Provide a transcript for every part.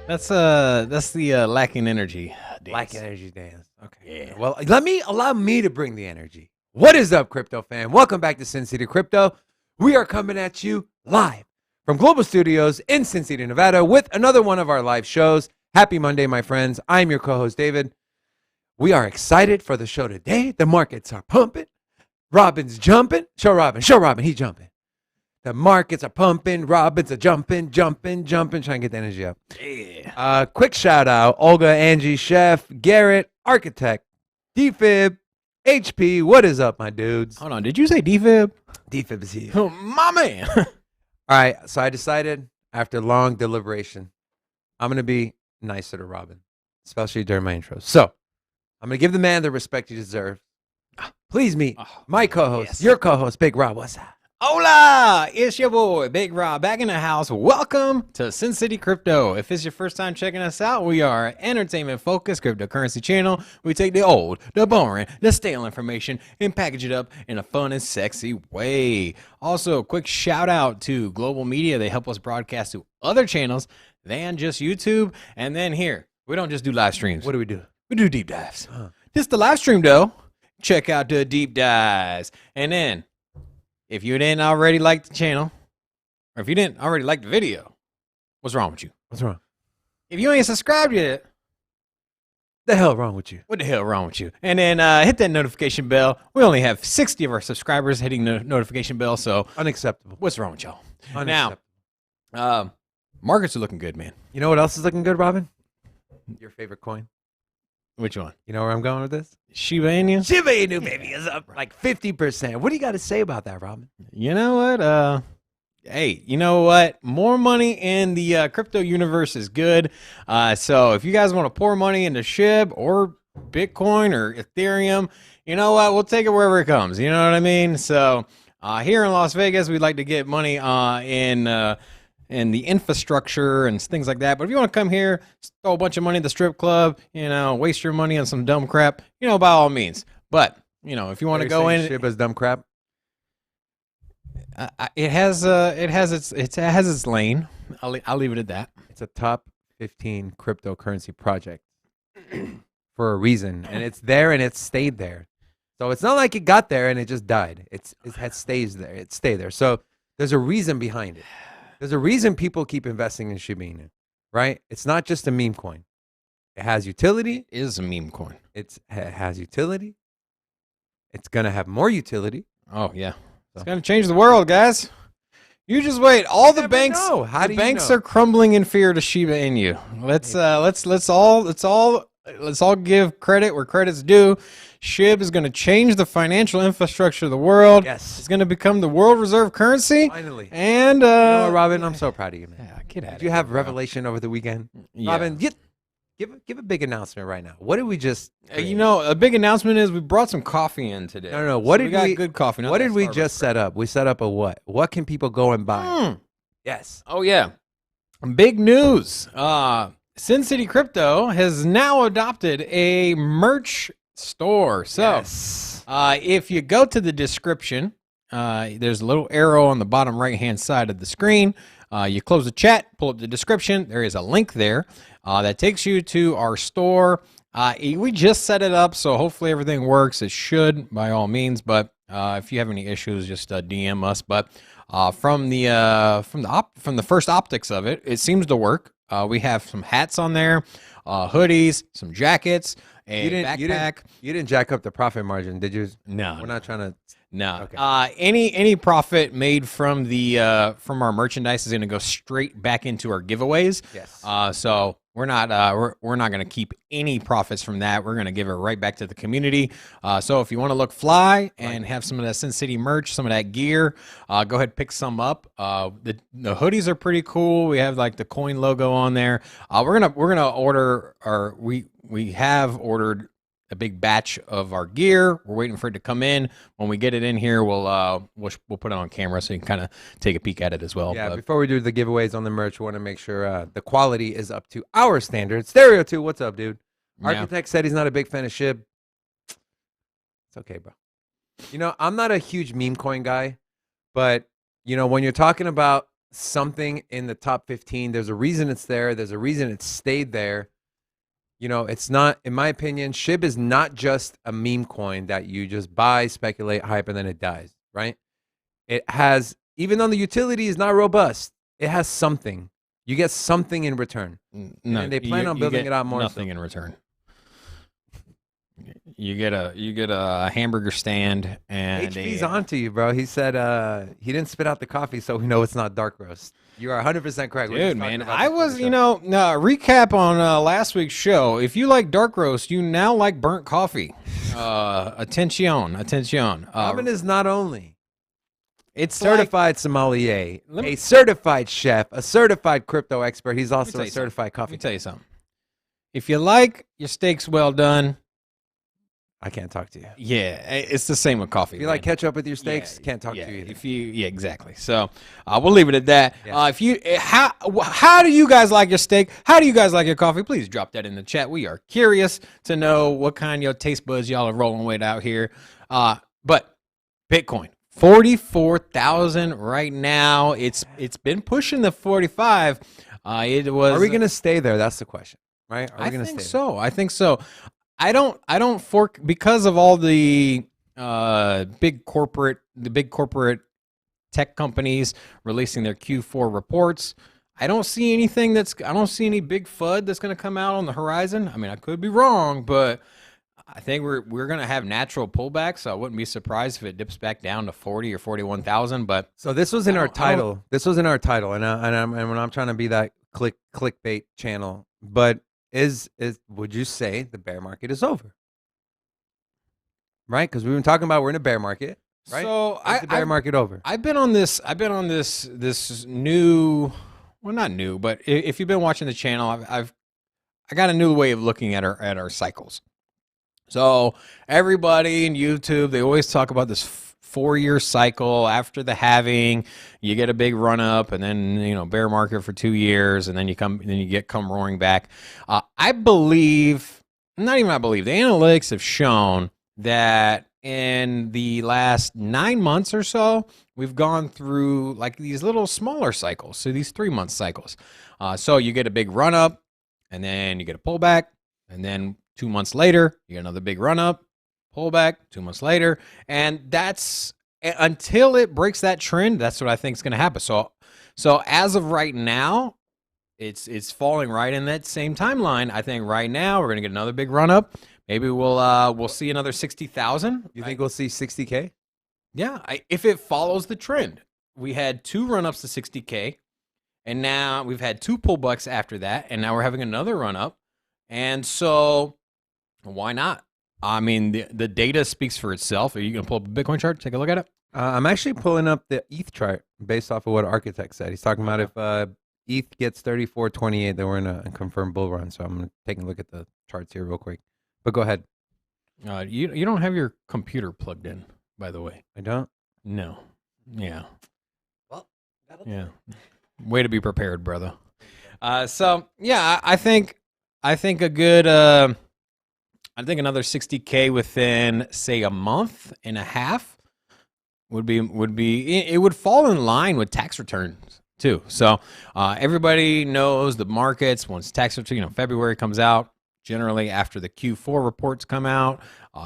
That's the lacking energy dance. Lacking energy dance. Okay. Yeah. Well, allow me to bring the energy. What is up, crypto fan? Welcome back to Sin City Crypto. We are coming at you live from Global Studios in Sin City, Nevada, with another one of our live shows. Happy Monday, my friends. I'm your co-host, David. We are excited for the show today. The markets are pumping. Robin's jumping. Show Robin. He's jumping. The markets are pumping. Robin's are jumping. Trying to get the energy up. Yeah. Quick shout out. Olga, Angie, Chef, Garrett, Architect, DFib, HP. What is up, my dudes? Hold on. Did you say defib? DFib is here. Oh, my man. All right. So I decided after long deliberation, I'm going to be nicer to Robin, especially during my intros. So I'm going to give the man the respect he deserves. Please meet my co-host, yes. your co-host, Big Rob. What's up? Hola, it's your boy, Big Rob, back in the house. Welcome to Sin City Crypto. If it's your first time checking us out, we are an entertainment-focused cryptocurrency channel. We take the old, the boring, the stale information and package it up in a fun and sexy way. Also, a quick shout-out to Global Media. They help us broadcast to other channels than just YouTube. And then here, we don't just do live streams. What do we do? We do deep dives. Just the live stream, though. Check out the deep dives. And then, if you didn't already like the channel, or if you didn't already like the video, what's wrong with you? What's wrong? If you ain't subscribed yet, The hell wrong with you? what the hell wrong with you? And then hit that notification bell. We only have 60 of our subscribers hitting the notification bell, so Unacceptable. what's wrong with y'all? Unacceptable. Now, markets are looking good, man. You know what else is looking good, Robin? Your favorite coin. Which one? You know where I'm going with this? Shiba Inu? Shiba Inu, baby, is up like 50%. What do you got to say about that, Robin? You know what? Hey, you know what? More money in the crypto universe is good. So if you guys want to pour money into SHIB or Bitcoin or Ethereum, you know what? We'll take it wherever it comes. You know what I mean? So here in Las Vegas, we'd like to get money in the infrastructure and things like that. But if you want to come here, throw a bunch of money at the strip club, waste your money on some dumb crap, by all means. But, if you want to go in, Shiba's dumb crap. it has its lane. I'll leave it at that. It's a top 15 cryptocurrency project for a reason, and it's there and it's stayed there. So it's not like it got there and it just died. It stays there. It stayed there. So there's a reason behind it. There's a reason people keep investing in Shiba Inu, right? It's not just a meme coin. It has utility. It is a meme coin. It has utility. It's going to have more utility. Oh, yeah. It's going to change the world, guys. You just wait. All the banks, How do you banks know? are crumbling in fear to Shiba Inu. Let's all give credit where credit's due. SHIB is going to change the financial infrastructure of the world. Yes. It's going to become the world reserve currency. Finally. And You know what, Robin, I'm so proud of you, man. yeah, get at it. Did you have bro. revelation over the weekend? Yeah. Robin, give a big announcement right now. What did we just create? A big announcement is we brought some coffee in today. No. What did we got we good coffee? not What that did we Starbucks just crap. set up? We set up a what? What can people go and buy? Yes. Oh yeah, big news. Sin City Crypto has now adopted a merch store. So Yes. if you go to the description, there's a little arrow on the bottom right-hand side of the screen. You close the chat, pull up the description. There is a link there that takes you to our store. We just set it up, so hopefully everything works. It should, by all means. But if you have any issues, just DM us. But from the first optics of it, it seems to work. We have some hats on there, hoodies, some jackets, a backpack. You didn't jack up the profit margin, did you? No, We're not trying to. no. Okay. Any profit made from from our merchandise is going to go straight back into our giveaways. Yes. So we're not going to keep any profits from that. We're going to give it right back to the community. So if you want to look fly and have some of that Sin City merch, some of that gear, go ahead and pick some up. The hoodies are pretty cool. We have like the coin logo on there. We're gonna order, or we have ordered a big batch of our gear. We're waiting for it to come in. When we get it in here, we'll put it on camera so you can kind of take a peek at it as well. Yeah. But Before we do the giveaways on the merch, we want to make sure the quality is up to our standards. Stereo 2, what's up, dude? Yeah. Architect said he's not a big fan of SHIB. It's okay, bro. I'm not a huge meme coin guy, but when you're talking about something in the top 15. There's a reason it's there. There's a reason it stayed there. You know, it's not, in my opinion, SHIB is not just a meme coin that you just buy, speculate, hype, and then it dies, right? It has, even though the utility is not robust, it has something. You get something in return. No, and they plan on building it out more. Nothing in return. You get a hamburger stand and HV's onto you, bro. He said he didn't spit out the coffee, so we know it's not dark roast. You are 100% correct. Dude, man, I was, recap on last week's show. If you like dark roast, you now like burnt coffee. Attention. Robin is not only it's certified sommelier, a certified chef, a certified crypto expert. He's also a certified coffee. Let me tell you something. If you like your steaks well done, I can't talk to you. Yeah, it's the same with coffee. If you like ketchup with your steaks, can't talk to you either. Exactly. So we'll leave it at that. Yeah. How do you guys like your steak? How do you guys like your coffee? Please drop that in the chat. We are curious to know what kind of your taste buds y'all are rolling with out here. But Bitcoin, 44,000 right now. It's been pushing the 45. It was. Are we gonna stay there? That's the question, right? Are we gonna stay there? I think so. I don't fork because of all the big corporate tech companies releasing their Q4 reports. I don't see any big FUD that's going to come out on the horizon. I mean, I could be wrong, but I think we're going to have natural pullbacks. So I wouldn't be surprised if it dips back down to 40 or 41,000. But so this was in our title. This was in our title, and when I'm trying to be that clickbait channel, but. Would you say the bear market is over? Right? Because we've been talking about we're in a bear market, right? So is the bear market over? I've been on this new, well, not new, but if you've been watching the channel, I got a new way of looking at our cycles. So everybody in YouTube, they always talk about this 4-year cycle. After the halving, you get a big run up, and then bear market for 2 years, and then you come roaring back. I believe the analytics have shown that in the last 9 months or so, we've gone through like these little smaller cycles. So these 3-month cycles. So you get a big run up, and then you get a pullback, and then 2 months later, you get another big run up. Pullback 2 months later, and that's until it breaks that trend. That's what I think is going to happen. So as of right now, it's falling right in that same timeline. I think right now we're going to get another big run up. Maybe we'll see another 60,000. You think we'll see 60K? Yeah, if it follows the trend. We had 2 run ups to 60K, and now we've had 2 pullbacks after that, and now we're having another run up. And so why not? I mean, the data speaks for itself. Are you going to pull up a Bitcoin chart? Take a look at it. I'm actually pulling up the ETH chart based off of what Architect said. He's talking about if ETH gets 34.28, then we're in a confirmed bull run. So I'm going to take a look at the charts here real quick. But go ahead. You don't have your computer plugged in, by the way. I don't? No. Yeah. Well, yeah. Way to be prepared, brother. So yeah, I think a good. I think another 60K within, say, a month and a half would be it would fall in line with tax returns too. So everybody knows the markets once tax return, February comes out. Generally, after the Q4 reports come out,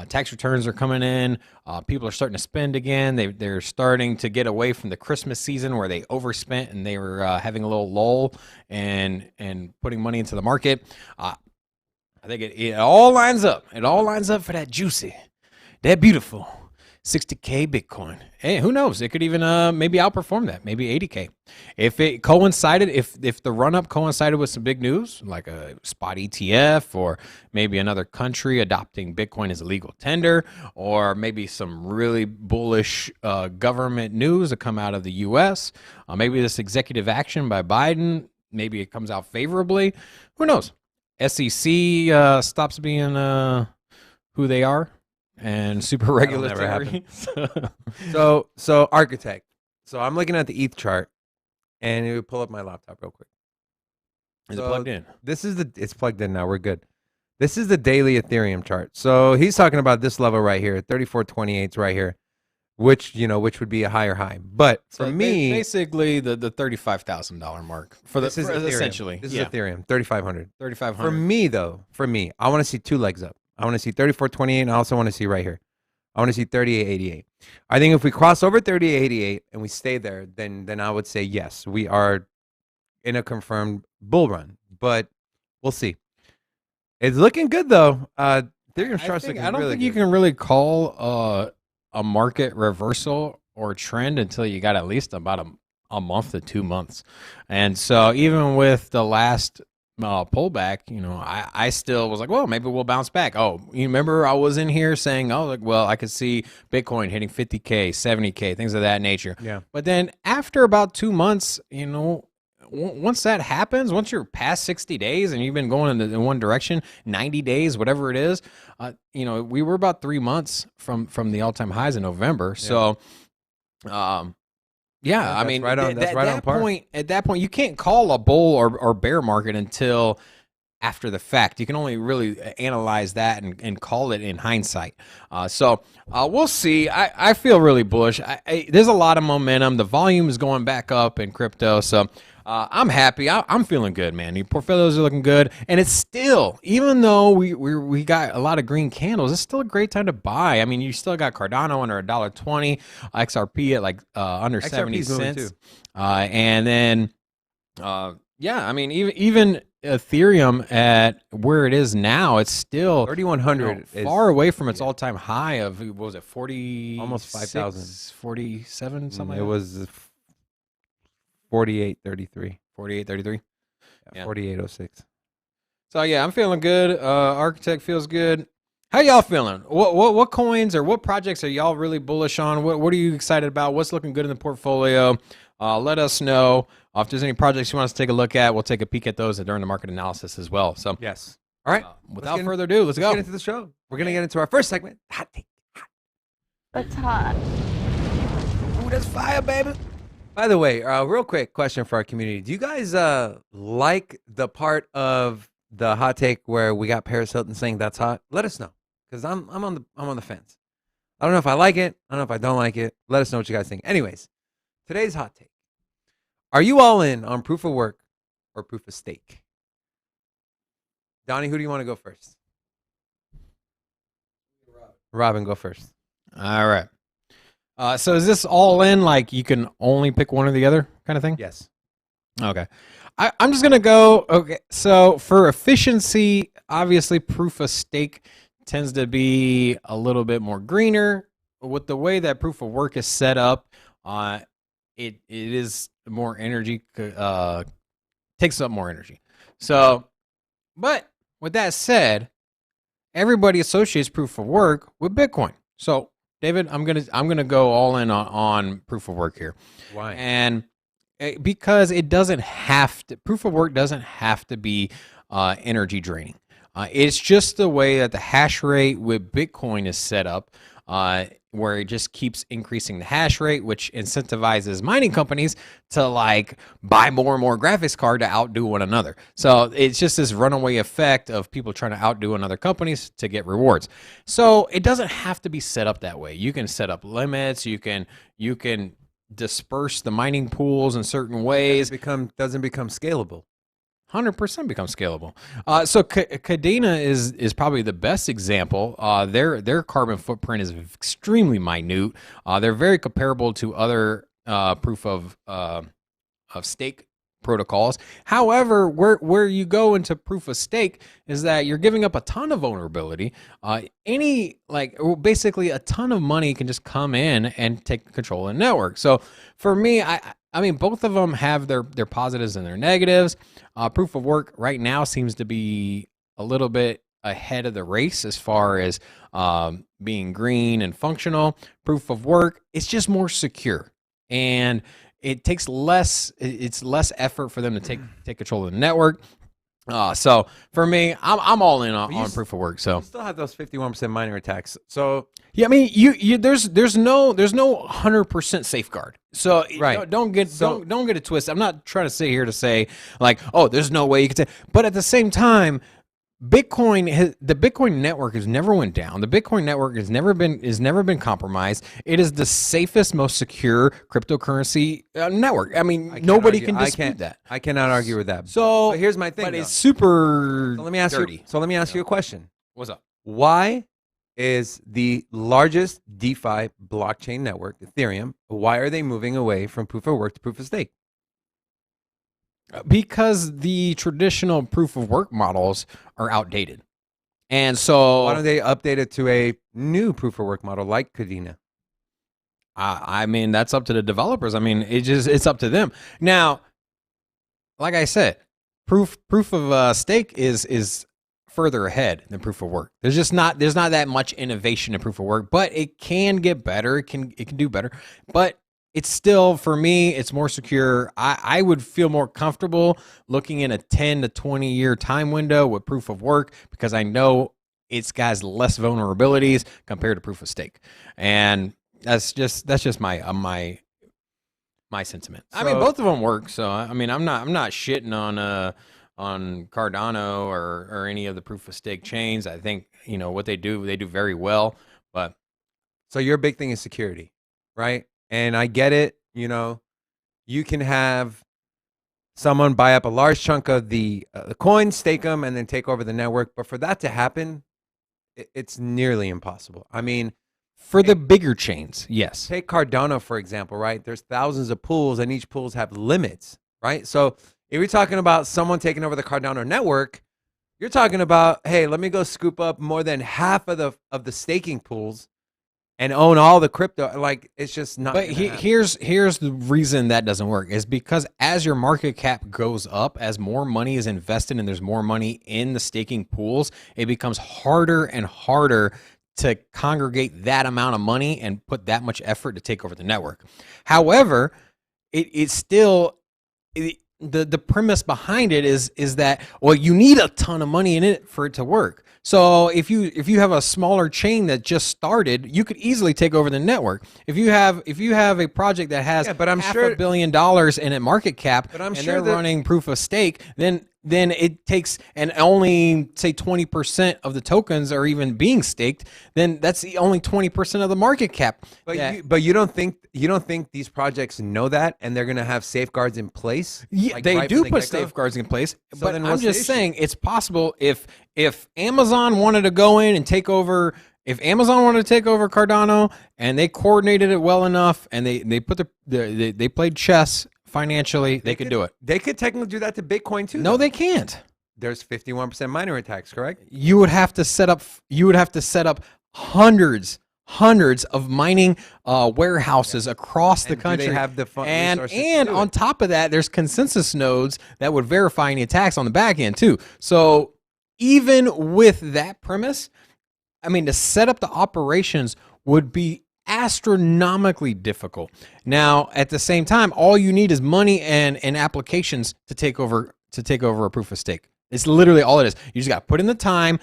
tax returns are coming in. People are starting to spend again. They're starting to get away from the Christmas season where they overspent and they were having a little lull and putting money into the market. I think it all lines up. It all lines up for that juicy, that beautiful 60K Bitcoin. Hey, who knows? It could even maybe outperform that, maybe 80K. If it coincided, if the run up coincided with some big news, like a spot ETF, or maybe another country adopting Bitcoin as a legal tender, or maybe some really bullish government news that come out of the U.S., maybe this executive action by Biden, maybe it comes out favorably. Who knows? SEC stops being who they are and super regulatory. So Architect. So I'm looking at the ETH chart, and it would pull up my laptop real quick. Is it plugged in? It's plugged in now. We're good. This is the daily Ethereum chart. So he's talking about this level right here, 34.28 right here. which would be a higher high. But for me, basically the $35,000 mark this is Ethereum. essentially. This is Ethereum, 3,500. 3,500. For me though, I want to see two legs up. I want to see 34.28, and I also want to see right here. I want to see 38.88. I think if we cross over 38.88 and we stay there, then I would say yes, we are in a confirmed bull run. But we'll see. It's looking good though. Ethereum's chart's looking really good. I don't think you can really call a market reversal or trend until you got at least about a month to 2 months. And so even with the last pullback, I still was like, well, maybe we'll bounce back. Oh, you remember I was in here saying, oh, well, I could see Bitcoin hitting 50K, 70K, things of that nature. Yeah. But then after about 2 months, once that happens, once you're past 60 days and you've been going in one direction, 90 days, whatever it is, we were about 3 months from the all-time highs in November. So, yeah, I mean, that's right on par. At that point, you can't call a bull or bear market until after the fact. You can only really analyze that and call it in hindsight. So we'll see. I feel really bullish. There's a lot of momentum. The volume is going back up in crypto. So I'm happy. I'm feeling good, man. Your portfolios are looking good. And it's still, even though we got a lot of green candles, it's still a great time to buy. I mean, you still got Cardano under $1.20, XRP at like under 70 cents. And then, yeah, I mean, even Ethereum at where it is now, it's still 3,100 far away from its all-time high of, what was it, 40, almost 5,000, 47, something. It was 48.33. 48.33. Yeah, 48.06. So yeah, I'm feeling good. Architect feels good. How y'all feeling? What coins or what projects are y'all really bullish on? What are you excited about? What's looking good in the portfolio? Let us know. If there's any projects you want us to take a look at, we'll take a peek at those during the market analysis as well. So yes. All right. Without further ado, let's go. Get into the show. We're gonna get into our first segment. Hot take. That's hot. Ooh, that's fire, baby. By the way, real quick question for our community. Do you guys like the part of the hot take where we got Paris Hilton saying that's hot? Let us know, because I'm on the fence. I don't know if I like it. I don't know if I don't like it. Let us know what you guys think. Anyways, today's hot take. Are you all in on proof of work or proof of stake? Donnie, who do you want to go first? Robin, go first. All right. So is this all in, like you can only pick one or the other kind of thing? Yes. Okay. I'm just going to go, okay, so for efficiency, obviously proof of stake tends to be a little bit more greener. With the way that proof of work is set up, it is more energy, takes up more energy. So, but with that said, everybody associates proof of work with Bitcoin. So, David, I'm gonna go all in on proof of work here. Why? And because it doesn't have to. Proof of work doesn't have to be energy draining. It's just the way that the hash rate with Bitcoin is set up, where it just keeps increasing the hash rate, which incentivizes mining companies to like buy more and more graphics card to outdo one another. So it's just this runaway effect of people trying to outdo another companies to get rewards. So it doesn't have to be set up that way. You can set up limits. You can disperse the mining pools in certain ways. Doesn't become scalable. 100% becomes scalable. So Cadena is probably the best example. Their carbon footprint is extremely minute. They're very comparable to other proof of stake protocols. However, where you go into proof of stake is that you're giving up a ton of vulnerability. Basically a ton of money can just come in and take control of the network. So for me, I mean, both of them have their positives and their negatives. Proof of work right now seems to be a little bit ahead of the race as far as being green and functional. Proof of work, it's just more secure, and it takes less. It's less effort for them to take control of the network. So for me, I'm all in on proof of work. So you still have those 51% miner attacks. So yeah, I mean, there's no 100% safeguard. So right. don't get it twisted. I'm not trying to sit here to say like, oh, there's no way you can say. But at the same time, the Bitcoin network has never went down. The Bitcoin network has never been compromised. It is the safest, most secure cryptocurrency network. I mean, nobody can dispute that. I cannot argue with that. So but here's my thing. But though. it's super. So let me ask dirty. you. So let me ask you a question. What's up? Why is the largest DeFi blockchain network, Ethereum, why are they moving away from proof of work to proof of stake? Because the traditional proof of work models are outdated. And so why don't they update it to a new proof of work model like Cardano? I mean, that's up to the developers. I mean, it's up to them. Now, like I said, proof of stake is further ahead than proof of work. There's not that much innovation in proof of work, but it can get better. It can do better, but it's still, for me, it's more secure. I would feel more comfortable looking in a 10 to 20 year time window with proof of work because I know it's got less vulnerabilities compared to proof of stake, and that's just my sentiment. I mean, both of them work. So I mean, I'm not shitting on Cardano or any of the proof of stake chains. I think what they do very well. But so your big thing is security, right? And I get it. You can have someone buy up a large chunk of the coin, stake them, and then take over the network. But for that to happen, it's nearly impossible. I mean, for the bigger chains, yes. Take Cardano, for example, right? There's thousands of pools, and each pools have limits, right? So if you're talking about someone taking over the Cardano network, you're talking about, hey, let me go scoop up more than half of the staking pools and own all the crypto. Like, it's just not. But here's the reason that doesn't work is because as your market cap goes up, as more money is invested and there's more money in the staking pools, it becomes harder and harder to congregate that amount of money and put that much effort to take over the network. However, it's still the premise behind it is that, well, you need a ton of money in it for it to work. So if you have a smaller chain that just started, you could easily take over the network. If you have a project that has $500 million in a market cap, and they're running proof of stake, then it takes, and only say 20% of the tokens are even being staked, then that's the only 20% of the market cap. But you don't think these projects know that, and they're going to have safeguards in place? Yeah, like they do put safeguards in place. So but I'm just saying it's possible if Amazon wanted to go in and take over. If Amazon wanted to take over Cardano and they coordinated it well enough, and they played chess financially, they could do it. They could technically do that to Bitcoin too. No, they can't. There's 51% miner attacks, correct? You would have to set up hundreds of mining warehouses across the country. Do they have the resources and on top of that, there's consensus nodes that would verify any attacks on the back end too. So even with that premise, I mean, to set up the operations would be astronomically difficult. Now, at the same time, all you need is money and applications to take over a proof of stake. It's literally all it is. You just got to put in the time,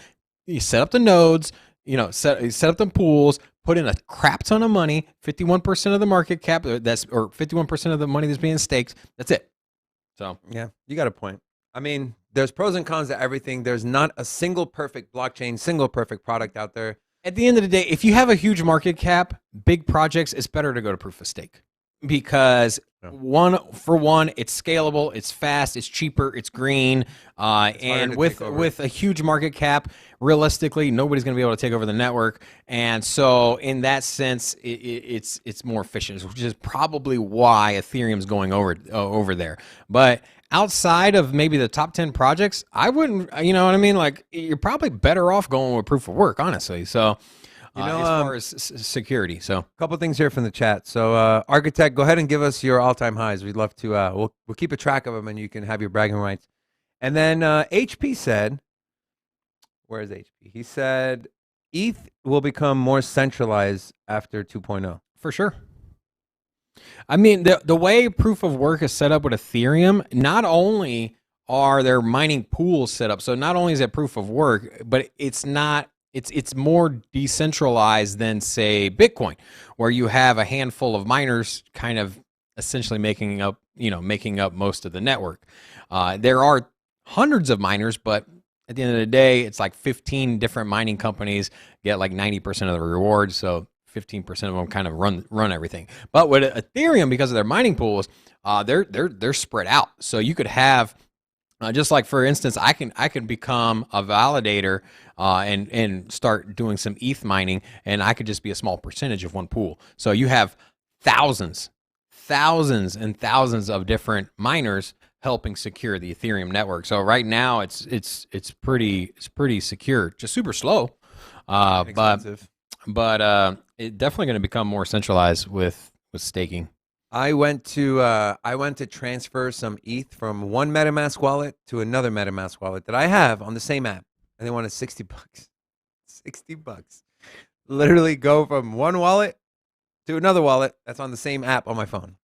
you set up the nodes, set up the pools, put in a crap ton of money, 51% of the market cap, or 51% of the money that's being staked. That's it. So yeah, you got a point. I mean, there's pros and cons to everything. There's not a single perfect blockchain, single perfect product out there. At the end of the day, if you have a huge market cap, big projects, it's better to go to proof of stake because it's scalable, it's fast, it's cheaper, it's green, and with a huge market cap, realistically, nobody's going to be able to take over the network. And so, in that sense, it's more efficient, which is probably why Ethereum's going over there. But outside of maybe the top 10 projects, I wouldn't, you know what I mean? Like, you're probably better off going with proof of work, honestly. So, as far as security. So, a couple things here from the chat. So, Architect, go ahead and give us your all-time highs. We'd love to, we'll keep a track of them and you can have your bragging rights. And then HP said, where is HP? He said, ETH will become more centralized after 2.0. For sure. I mean, the way proof of work is set up with Ethereum, not only are there mining pools set up, so not only is it proof of work, but it's more decentralized than, say, Bitcoin, where you have a handful of miners kind of essentially making up most of the network. There are hundreds of miners, but at the end of the day, it's like 15 different mining companies get like 90% of the rewards. So 15% of them kind of run everything. But with Ethereum, because of their mining pools, they're spread out. So you could have just like, for instance, I can become a validator and start doing some ETH mining, and I could just be a small percentage of one pool. So you have thousands and thousands of different miners helping secure the Ethereum network. So right now it's pretty secure, just super slow, but it's definitely going to become more centralized with staking. I went to transfer some ETH from one MetaMask wallet to another MetaMask wallet that I have on the same app, and they wanted $60. $60. Literally go from one wallet to another wallet that's on the same app on my phone.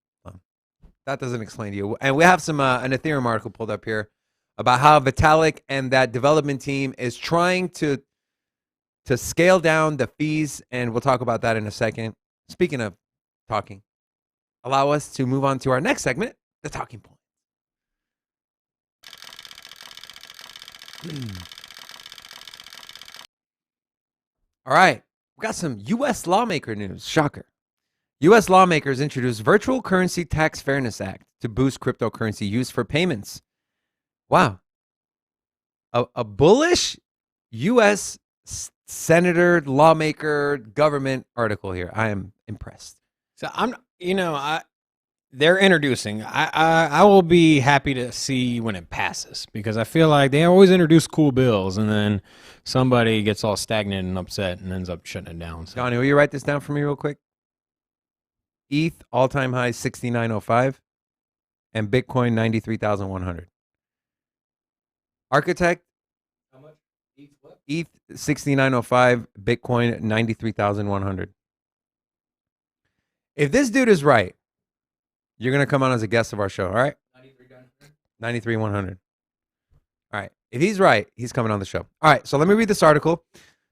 That doesn't explain to you. And we have some an Ethereum article pulled up here about how Vitalik and that development team is trying to scale down the fees, and we'll talk about that in a second. Speaking of talking, allow us to move on to our next segment, the talking point. All right, we got some U.S. lawmaker news. Shocker. U.S. lawmakers introduced Virtual Currency Tax Fairness Act to boost cryptocurrency use for payments. Wow. A bullish U.S. senator, lawmaker, government article here. I am impressed. So they're introducing. I will be happy to see when it passes, because I feel like they always introduce cool bills and then somebody gets all stagnant and upset and ends up shutting it down. So. Johnny, will you write this down for me real quick? ETH all-time high 69.05 and Bitcoin 93,100. Architect, how much? ETH 69.05, Bitcoin 93,100. If this dude is right, you're going to come on as a guest of our show, all right? 93,100. All right. If he's right, he's coming on the show. All right, so let me read this article.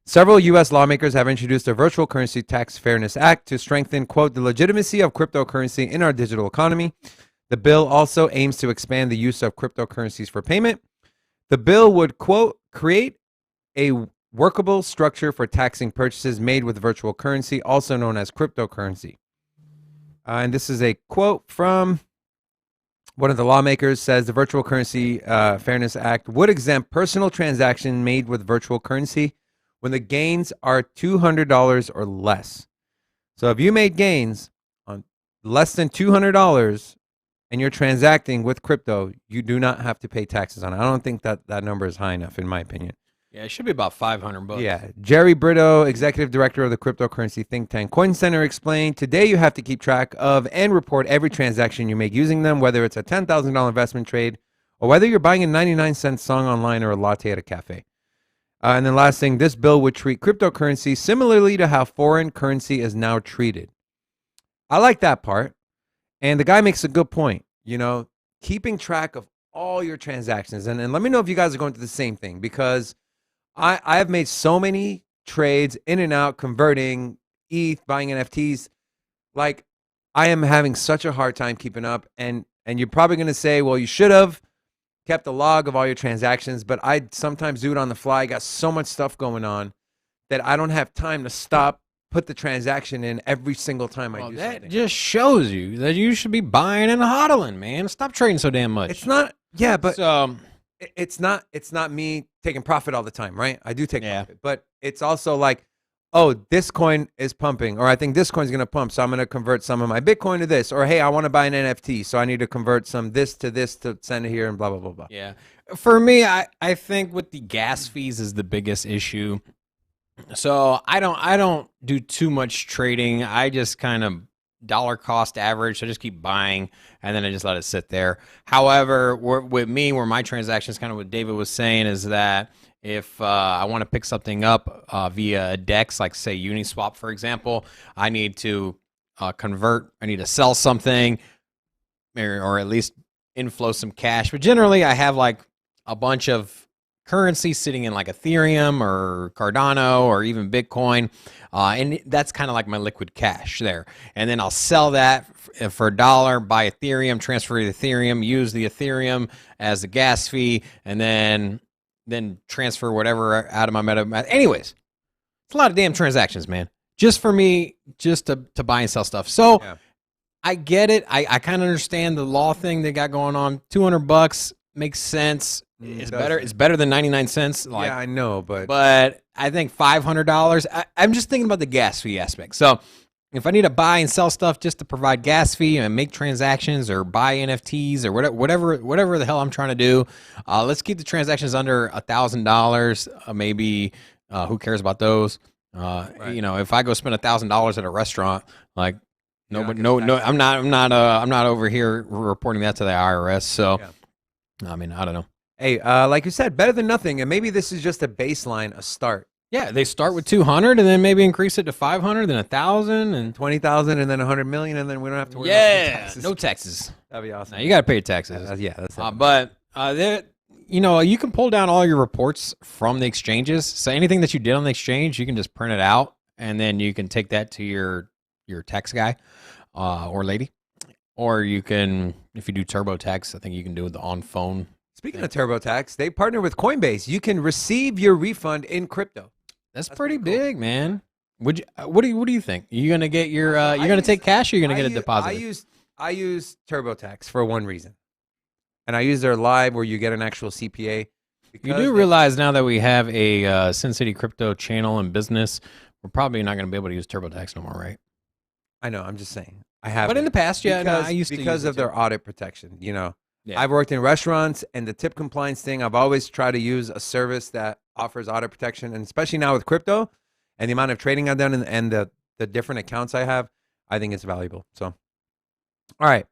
Several U.S. lawmakers have introduced a Virtual Currency Tax Fairness Act to strengthen, quote, the legitimacy of cryptocurrency in our digital economy. The bill also aims to expand the use of cryptocurrencies for payment. The bill would, quote, create a workable structure for taxing purchases made with virtual currency, also known as cryptocurrency. And this is a quote from one of the lawmakers. Says the Virtual Currency Fairness Act would exempt personal transactions made with virtual currency when the gains are $200 or less. So if you made gains on less than $200 and you're transacting with crypto, you do not have to pay taxes on it. I don't think that number is high enough, in my opinion. Yeah, it should be about $500. Yeah. Jerry Brito, executive director of the cryptocurrency think tank Coin Center, explained, today you have to keep track of and report every transaction you make using them, whether it's a $10,000 investment trade or whether you're buying a 99-cent song online or a latte at a cafe. And then last thing, this bill would treat cryptocurrency similarly to how foreign currency is now treated. I like that part. And the guy makes a good point, keeping track of all your transactions. And let me know if you guys are going through the same thing, because I have made so many trades in and out, converting ETH, buying NFTs. Like, I am having such a hard time keeping up. And you're probably going to say, well, you should have kept a log of all your transactions, but I sometimes do it on the fly. I got so much stuff going on that I don't have time to stop, put the transaction in every single time I do something. That just shows you that you should be buying and hodling, man. Stop trading so damn much. It's not, yeah, but it's not me taking profit all the time, right? I do take profit, but it's also like, oh, this coin is pumping, or I think this coin's going to pump, so I'm going to convert some of my Bitcoin to this, or hey, I want to buy an NFT, so I need to convert some this to send it here, and blah, blah, blah, blah. Yeah. For me, I think with the gas fees is the biggest issue. So I don't do too much trading. I just kind of dollar cost average. So I just keep buying and then I just let it sit there. However, with me, where my transactions, kind of what David was saying, is that if I want to pick something up via a DEX, like say Uniswap, for example, I need to convert. I need to sell something, or at least inflow some cash. But generally, I have like a bunch of currency sitting in like Ethereum or Cardano or even Bitcoin, and that's kind of like my liquid cash there. And then I'll sell that for $1, buy Ethereum, transfer to Ethereum, use the Ethereum as the gas fee, and then then transfer whatever out of my MetaMask. Anyways, it's a lot of damn transactions, man. Just for me, just to buy and sell stuff. So Yeah. I get it. I kind of understand the law thing they got going on. $200 makes sense. It's better. It's better than 99 cents. Like, yeah, I know, but I think $500. I'm just thinking about the gas fee aspect. So if I need to buy and sell stuff just to provide gas fee and make transactions or buy NFTs or whatever the hell I'm trying to do, let's keep the transactions under $1,000. Maybe who cares about those? Right. You know, if I go spend $1,000 at a restaurant, like You're not no, gonna tax I'm not over here reporting that to the IRS. So, Yeah. I mean, I don't know. Hey, like you said, better than nothing, and maybe this is just a baseline, a start. Yeah, they start with 200 and then maybe increase it to 500, then 1,000, and 20,000 and then 100 million, and then we don't have to worry about taxes. no taxes. That'd be awesome. Now you got to pay your taxes. Yeah, that's But you know, you can pull down all your reports from the exchanges. So anything that you did on the exchange, you can just print it out, and then you can take that to your tax guy or lady, or you can, if you do TurboTax, I think you can do it on phone. Speaking of TurboTax, they partner with Coinbase. You can receive your refund in crypto. That's pretty big, man. Would you? What do you think? Are you gonna get your? You're gonna take cash, or you're gonna get a deposit? I use TurboTax for one reason, and I use their live where you get an actual CPA. You do realize now that we have a Sin City Crypto channel and business, we're probably not going to be able to use TurboTax no more, right? I know. I'm just saying. I have. But in the past, yeah, because, no, I used to because use of their audit protection. You know, Yeah. I've worked in restaurants, and the tip compliance thing. I've always tried to use a service that offers audit protection, and especially now with crypto and the amount of trading I've done and the different accounts I have, I think it's valuable. So, all right,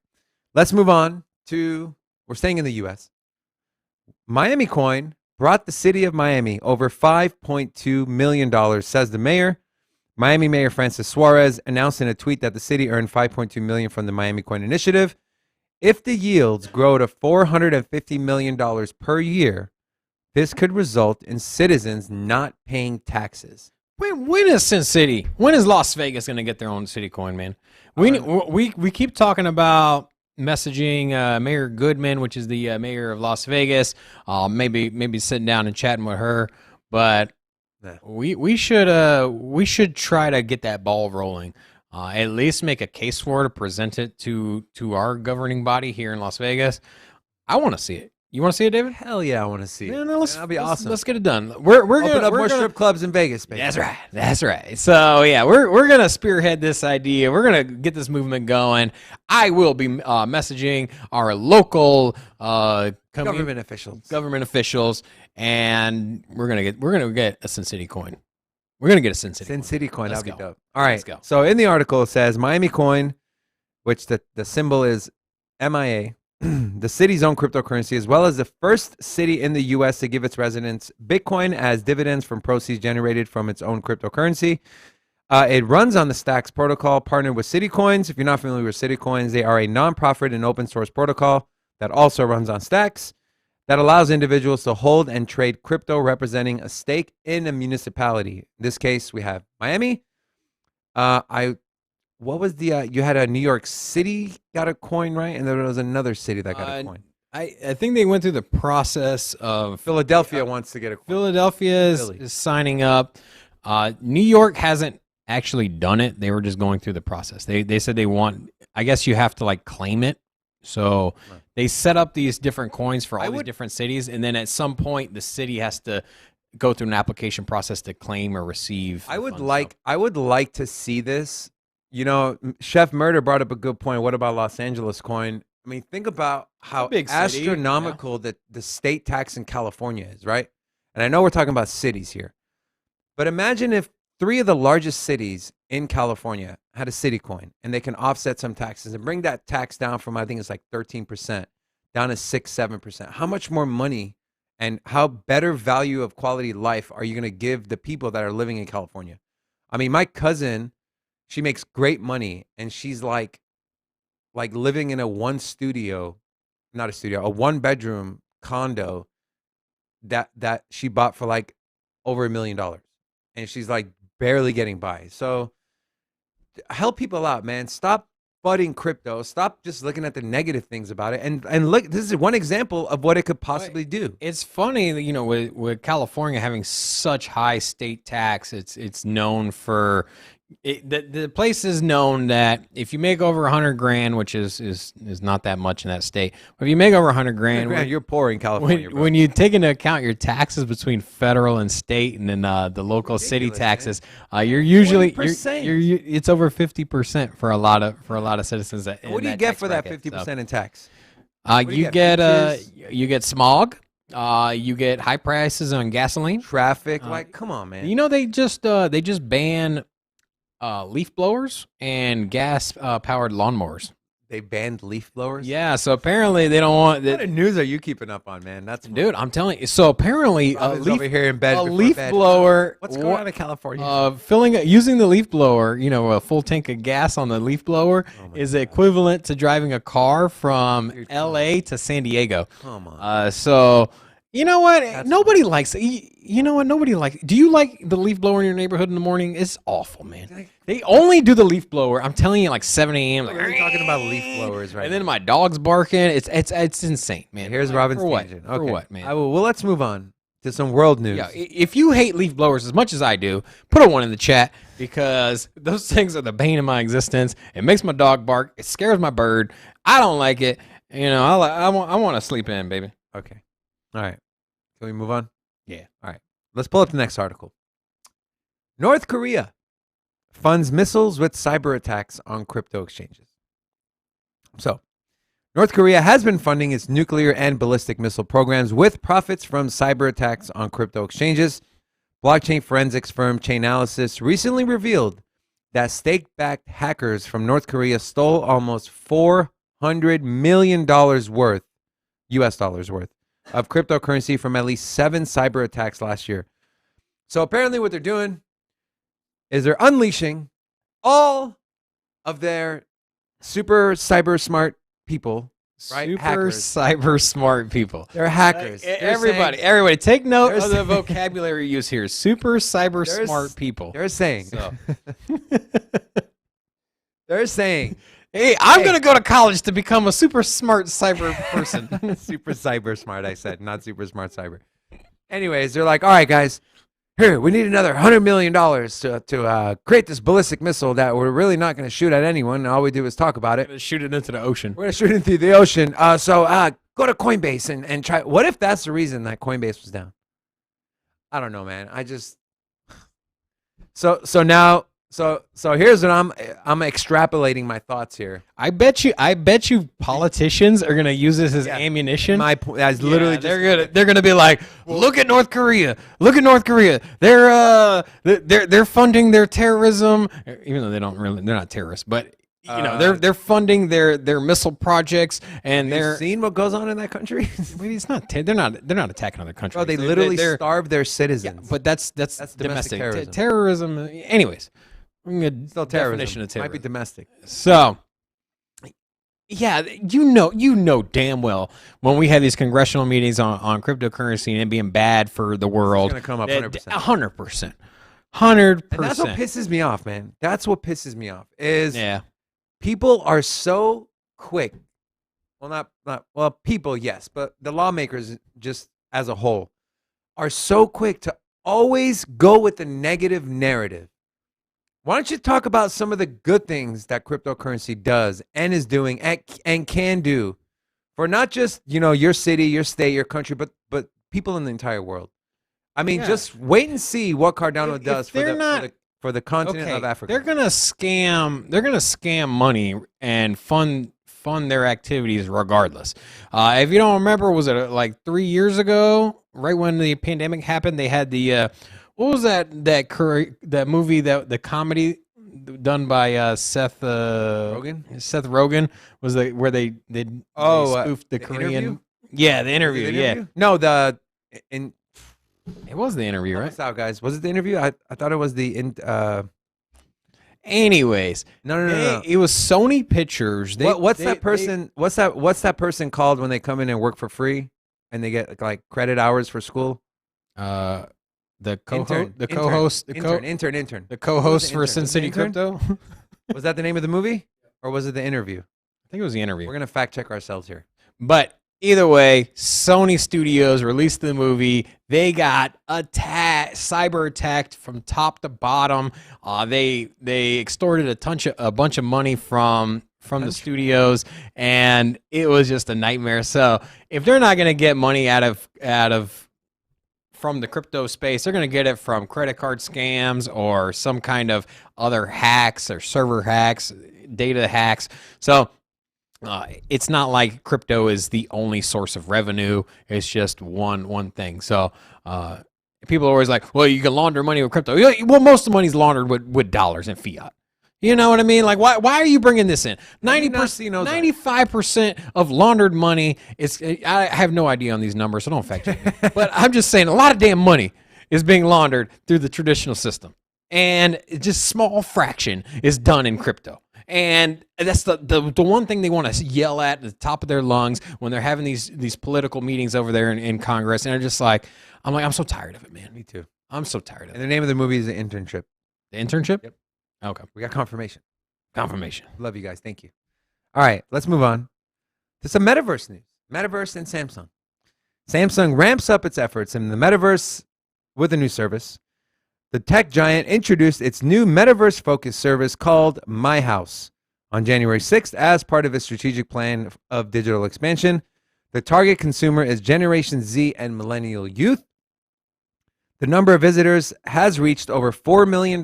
let's move on to. We're staying in the U.S. MiamiCoin brought the city of Miami over $5.2 million, says the mayor. Miami Mayor Francis Suarez announced in a tweet that the city earned $5.2 million from the MiamiCoin initiative. If the yields grow to $450 million per year, this could result in citizens not paying taxes. When is Sin City? When is Las Vegas going to get their own city coin, man? We keep talking about messaging Mayor Goodman, which is the mayor of Las Vegas. Maybe sitting down and chatting with her, but we should try to get that ball rolling. At least make a case for it to present it to our governing body here in Las Vegas. I want to see it. You want to see it, David? Hell yeah, I want to see it. Yeah, no, That'll be awesome. Let's get it done. We're Open gonna up more strip clubs in Vegas, baby. That's right. So yeah, we're gonna spearhead this idea. We're gonna get this movement going. I will be messaging our local Government officials, and we're gonna get a Sin City coin. We're gonna get a Sin City. Sin City coin. Let's That'd be go. dope. All right. Let's go. So in the article it says MiamiCoin, which the symbol is MIA, the city's own cryptocurrency, as well as the first city in the U.S. to give its residents Bitcoin as dividends from proceeds generated from its own cryptocurrency. It runs on the Stacks protocol, partnered with Citycoins. If you're not familiar with Citycoins, they are a nonprofit and open source protocol that also runs on Stacks that allows individuals to hold and trade crypto representing a stake in a municipality. In this case, we have Miami. What was the you had a New York City got a coin, right? And there was another city that got a coin. I think they went through the process of Philadelphia wants to get a coin. Philadelphia is signing up. New York hasn't actually done it. They were just going through the process. They said they want, I guess you have to like claim it. So they set up these different coins for all these different cities, and then at some point the city has to go through an application process to claim or receive. I would like to see this. You know, Chef Murder brought up a good point. What about Los Angeles coin? I mean, think about how astronomical the state tax in California is, right? And I know we're talking about cities here, but imagine if 3 of the largest cities in California had a city coin, and they can offset some taxes and bring that tax down from, I think it's like 13% down to 6-7%. How much more money and how better value of quality life are you going to give the people that are living in California? I mean, my cousin, she makes great money, and she's like living in a one bedroom condo that she bought for like over $1 million, and she's like barely getting by. So help people out, man. Stop budding crypto, stop just looking at the negative things about it, and look. This is one example of what it could possibly do. It's funny that, with California having such high state tax, it's known for the place is known that if you make over 100 grand, which is not that much in that state, but if you make over 100 grand, You're poor in California. when you take into account your taxes between federal and state, and then the local city Ridiculous, taxes, you're usually 40%. it's over 50% for a lot of citizens. What do you get for that 50% in tax? do You you get get? you get smog. You get high prices on gasoline. Traffic, like, come on, man. They just ban leaf blowers and gas powered lawnmowers. They banned leaf blowers. Yeah, so apparently they don't want What that. kind of news are you keeping up on, man? That's Dude, I'm telling you. So apparently Robin's over here in bed. a before leaf bed. blower. What's going on in California? Using the leaf blower, a full tank of gas on the leaf blower is equivalent to driving a car from L.A. to San Diego. Come on. So you know what? Nobody likes it. You know what? Nobody likes. Do you like the leaf blower in your neighborhood in the morning? It's awful, man. They only do the leaf blower. I'm telling you, like 7 a.m. Like, We're talking about leaf blowers right and then my dog's barking. It's insane, man. Here's Like, Robin's for what? tangent. For Okay. what, man? Well, let's move on to some world news. Yeah, if you hate leaf blowers as much as I do, put a 1 in the chat, because those things are the bane of my existence. It makes my dog bark. It scares my bird. I don't like it. I want to sleep in, baby. Okay. All right. Can we move on? Yeah. All right. Let's pull up the next article. North Korea funds missiles with cyber attacks on crypto exchanges. So, North Korea has been funding its nuclear and ballistic missile programs with profits from cyber attacks on crypto exchanges. Blockchain forensics firm Chainalysis recently revealed that state-backed hackers from North Korea stole almost $400 million worth, US dollars worth, of cryptocurrency from at least 7 cyber attacks last year. So apparently what they're doing is they're unleashing all of their super cyber smart people, right? Super Hackers. cyber smart people. They're hackers. Everybody, take note they're of the saying- vocabulary use here. Super cyber They're smart people. They're saying. So. They're saying. Hey, I'm going to go to college to become a super smart cyber person. Super cyber smart, I said, not super smart cyber. Anyways, they're like, all right, guys, here, we need another $100 million to create this ballistic missile that we're really not going to shoot at anyone. All we do is talk about it. Shoot it into the ocean. We're going to shoot it into the ocean. So go to Coinbase and try. What if that's the reason that Coinbase was down? I don't know, man. I just. So here's what I'm extrapolating my thoughts here. I bet you politicians are gonna use this as ammunition. My point. That's literally just. they're gonna be like, look at North Korea. Look at North Korea. They're funding their terrorism, even though they're not terrorists, but they're funding their missile projects, and Have you seen what goes on in that country? it's not they're not attacking other countries. Bro, they literally starve their citizens. But that's domestic domestic terrorism. terrorism. Anyways, Still terrorism. definition of terrorism. Might be domestic. So, yeah, you know damn well when we have these congressional meetings on cryptocurrency and it being bad for the world, It's gonna come up 100%. 100%. And that's what pisses me off, man. That's what pisses me off is people are so quick. Well, not people, yes, but the lawmakers just as a whole are so quick to always go with the negative narrative. Why don't you talk about some of the good things that cryptocurrency does and is doing and can do for not just, your city, your state, your country, but people in the entire world? I mean, just wait and see what Cardano does for the continent of Africa. They're gonna scam money and fund their activities regardless. If you don't remember, was it like 3 years ago, right when the pandemic happened? They had the what was that movie, the comedy done by Seth Rogen? Seth Rogen was where they spoofed the Korean interview? Yeah, the interview. Interview? No, It was the interview, right? What's out, guys? Was it the interview? I thought it was Anyways, no. It was Sony Pictures. What's that person called when they come in and work for free and they get like credit hours for school? The Intern. co-host for Sin City Intern. Crypto. Was that the name of the movie? Or was it the interview? I think it was the interview. We're going to fact check ourselves here. But either way, Sony Studios released the movie. They got cyber attacked from top to bottom. They extorted a bunch of money from the studios, and it was just a nightmare. So if they're not going to get money out of from the crypto space, they're going to get it from credit card scams or some kind of other hacks or server hacks, data hacks. So it's not like crypto is the only source of revenue. It's just one thing. So people are always like, well, you can launder money with crypto. Well, most of the money's laundered with dollars and fiat. You know what I mean? Like, why are you bringing this in? 95% of laundered money is, I have no idea on these numbers, so don't fact check me. But I'm just saying a lot of damn money is being laundered through the traditional system. And just small fraction is done in crypto. And that's the one thing they want to yell at the top of their lungs when they're having these political meetings over there in Congress. And they're just like, I'm so tired of it, man. Me too. I'm so tired of it. And the name of the movie is The Internship. The Internship? Yep. Okay. We got confirmation. Confirmation. Love you guys. Thank you. All right, let's move on to some metaverse news. Metaverse and Samsung. Samsung ramps up its efforts in the metaverse with a new service. The tech giant introduced its new metaverse-focused service called My House on January 6th as part of its strategic plan of digital expansion. The target consumer is Generation Z and millennial youth. The number of visitors has reached over 4 million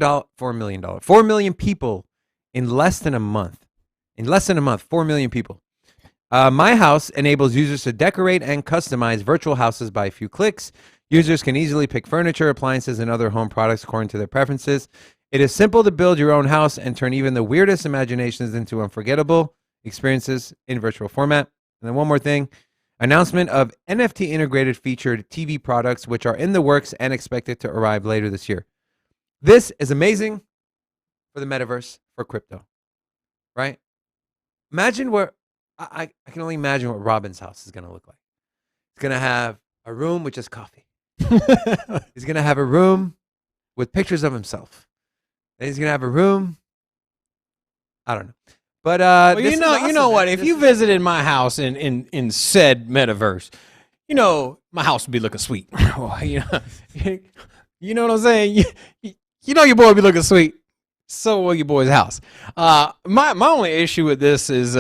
people in less than a month. In less than a month, 4 million people. My House enables users to decorate and customize virtual houses by a few clicks. Users can easily pick furniture, appliances, and other home products according to their preferences. It is simple to build your own house and turn even the weirdest imaginations into unforgettable experiences in virtual format. And then one more thing. Announcement of NFT integrated featured TV products, which are in the works and expected to arrive later this year. This is amazing for the metaverse, for crypto, right? Imagine where, I can only imagine what Robin's house is going to look like. It's going to have a room with just coffee. He's going to have a room with pictures of himself. And he's going to have a room, I don't know. But well, you know what? If you visited my house in said metaverse, my house would be looking sweet. you know what I'm saying? You know your boy would be looking sweet. So will your boy's house. My only issue with this is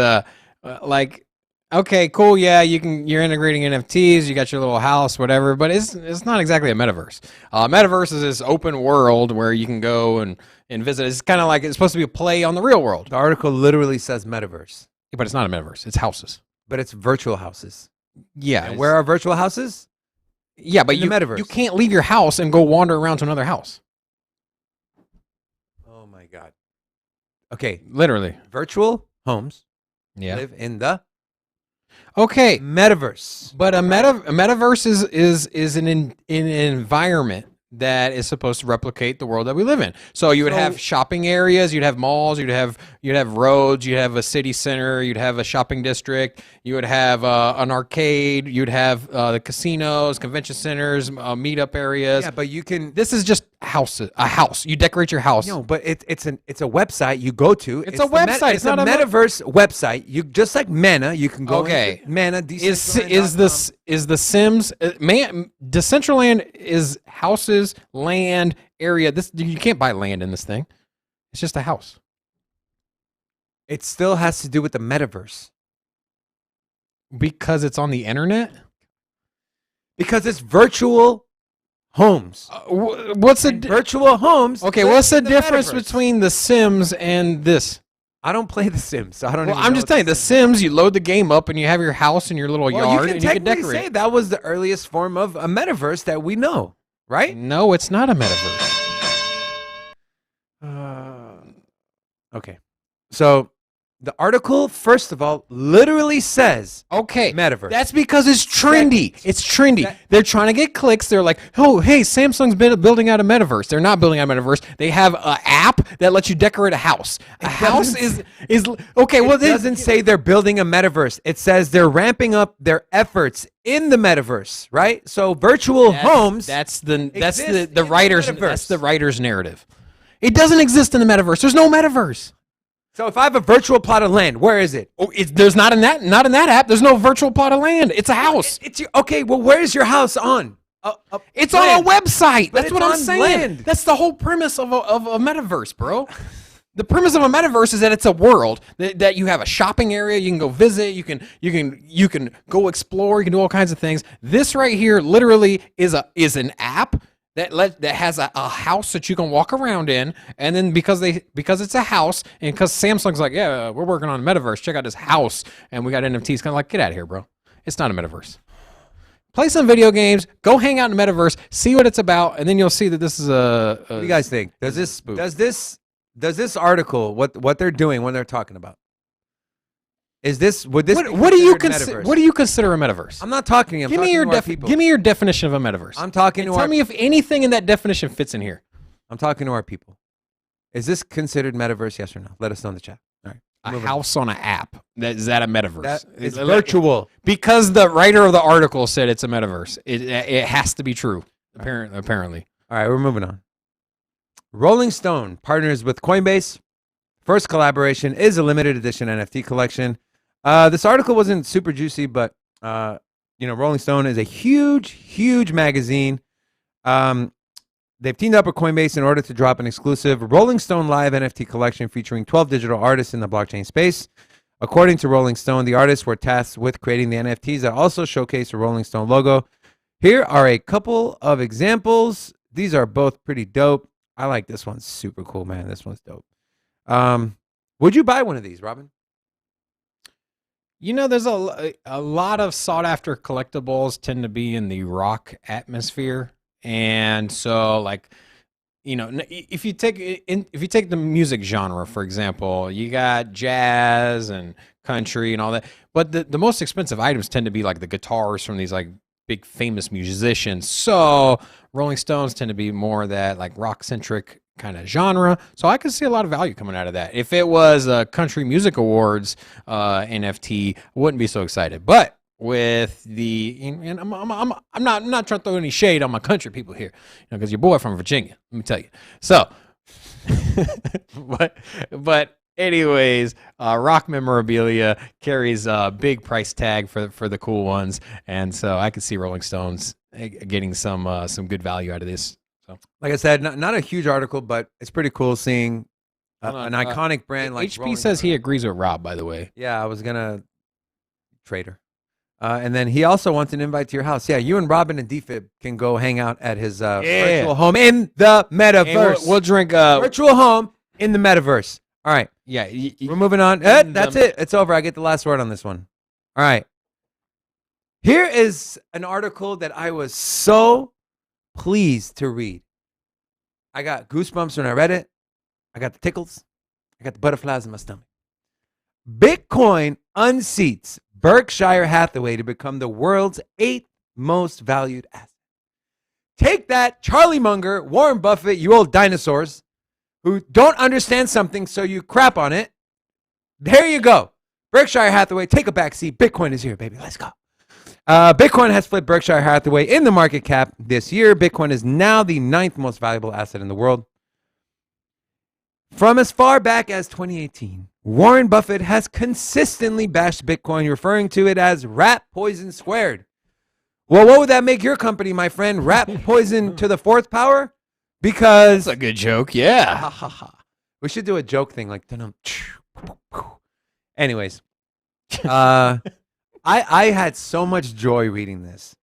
okay, cool, yeah, you're integrating NFTs, you got your little house, whatever, but it's not exactly a metaverse. Metaverse is this open world where you can go and visit. It's kind of like it's supposed to be a play on the real world. The article literally says metaverse. Yeah, but it's not a metaverse. It's houses. But it's virtual houses. Yeah. And where are virtual houses? Yeah, but the metaverse. You can't leave your house and go wander around to another house. Oh my God. Okay. Literally. Virtual homes live in the metaverse. But a Right. metaverse is an environment that is supposed to replicate the world that we live in. So you would have shopping areas, you'd have malls, you'd have roads, you'd have a city center, you'd have a shopping district, you would have an arcade, you'd have the casinos, convention centers, meetup areas. Yeah, but you can. This is just a house. You decorate your house. No, but it's a website you go to. It's a website. It's not a metaverse website. You just like Mana. You can go. Okay. Into Mana. Is the Sims Decentraland is houses, land, area. This you can't buy land in this thing. It's just a house. It still has to do with the metaverse Because it's on the internet? because it's virtual homes. What's the Virtual homes. Okay, live what's the in difference metaverse. between the Sims and this? I don't play The Sims, so I don't. Well, even I'm know just what telling you, the Sims, you load the game up and you have your house and your little yard and you can technically decorate. say that was the earliest form of a metaverse that we know, right? No, it's not a metaverse. Okay. So the article, first of all, literally says Okay, metaverse. that's because it's trendy. Second. It's trendy. They're trying to get clicks. They're like, oh, hey, Samsung's been building out a metaverse. They're not building out a metaverse. They have an app that lets you decorate a house. A house is okay. Well, it doesn't say they're building a metaverse. It says they're ramping up their efforts in the metaverse, right? So virtual homes. That's the exist in the writer's metaverse. that's the writer's narrative. It doesn't exist in the metaverse. There's no metaverse. So if I have a virtual plot of land, where is it? Oh, there's not in that app. There's no virtual plot of land. It's a house. It's your, okay. Well, where is your house on? It's on a website. But That's it's what I'm on saying. land. That's the whole premise of a metaverse, bro. The premise of a metaverse is that it's a world that you have a shopping area. You can go visit. You can go explore. You can do all kinds of things. This right here literally is an app that has a house that you can walk around in, and then because it's a house, and because Samsung's like, yeah, we're working on a metaverse. Check out this house, and we got NFTs. Kind of like, get out of here, bro. It's not a metaverse. Play some video games. Go hang out in the metaverse. See what it's about, and then you'll see that this is a What do you guys think? Does this article what they're doing when they're talking about? Would this be what do you considered metaverse? what do you consider a metaverse? I'm not talking. I'm Give talking me your to our people. give me your definition of a metaverse. I'm talking to Tell our. me if anything in that definition fits in here. I'm talking to our people. Is this considered metaverse? Yes or no? Let us know in the chat. All right. A house on an app. Is that a metaverse? It's virtual. Because the writer of the article said it's a metaverse. It has to be true. Apparently. All right, we're moving on. Rolling Stone partners with Coinbase. First collaboration is a limited edition NFT collection. This article wasn't super juicy, but Rolling Stone is a huge magazine. They've teamed up with Coinbase in order to drop an exclusive Rolling Stone Live NFT collection featuring 12 digital artists in the blockchain space. According to Rolling Stone, the artists were tasked with creating the NFTs that also showcase the Rolling Stone logo. Here are a couple of examples. These are both pretty dope. I like this one. Super cool, man. This one's dope. Would you buy one of these, Robin? There's a lot of sought after collectibles tend to be in the rock atmosphere. And so, if you take the music genre, for example, you got jazz and country and all that. But the most expensive items tend to be like the guitars from these like big famous musicians. So Rolling Stones tend to be more that like rock centric kind of genre. So I could see a lot of value coming out of that. If it was a Country Music Awards NFT, I wouldn't be so excited. But with and I'm not trying to throw any shade on my country people here, because your boy from Virginia, let me tell you. So, but anyways, rock memorabilia carries a big price tag for the cool ones, and so I could see Rolling Stones getting some good value out of this. So, like I said, not a huge article, but it's pretty cool seeing an iconic brand like HP Rolling says Stone. he agrees with Rob, by the way. Yeah, I was gonna trade her. And then he also wants an invite to your house. Yeah, you and Robin and DFib can go hang out at his virtual home in the metaverse. We'll drink virtual home in the metaverse. All right. Yeah, we're moving on. That's it. It's over. I get the last word on this one. All right. Here is an article that I was so pleased to read. I got goosebumps when I read it. I got the tickles. I got the butterflies in my stomach. Bitcoin unseats Berkshire Hathaway to become the world's 8th most valued asset. Take that, Charlie Munger, Warren Buffett, you old dinosaurs who don't understand something, so you crap on it. There you go. Berkshire Hathaway, take a back seat. Bitcoin is here, baby. Let's go. Bitcoin has flipped Berkshire Hathaway in the market cap this year. Bitcoin is now the 9th most valuable asset in the world. From as far back as 2018, Warren Buffett has consistently bashed Bitcoin, referring to it as rat poison squared. Well, what would that make your company, my friend? Rat poison to the 4th power? Because that's a good joke, yeah. We should do a joke thing like. Anyways, I had so much joy reading this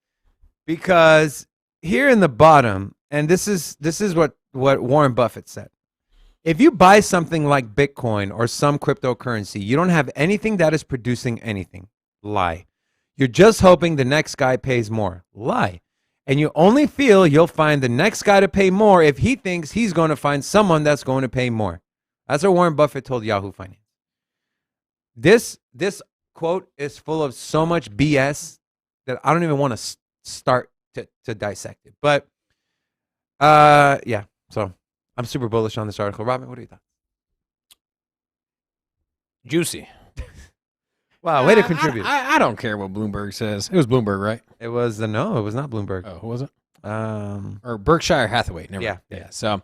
because here in the bottom, and this is what Warren Buffett said. If you buy something like Bitcoin or some cryptocurrency, you don't have anything that is producing anything. Lie. You're just hoping the next guy pays more. Lie. And you only feel you'll find the next guy to pay more if he thinks he's going to find someone that's going to pay more. That's what Warren Buffett told Yahoo Finance. This quote is full of so much BS that I don't even want to start to dissect it. But yeah, so I'm super bullish on this article. Robin, what are you thoughts? Juicy. Wow, way to contribute. I don't care what Bloomberg says. It was Bloomberg, right? It was no, it was not Bloomberg. Oh, who was it? Or Berkshire Hathaway. Never mind. Yeah. So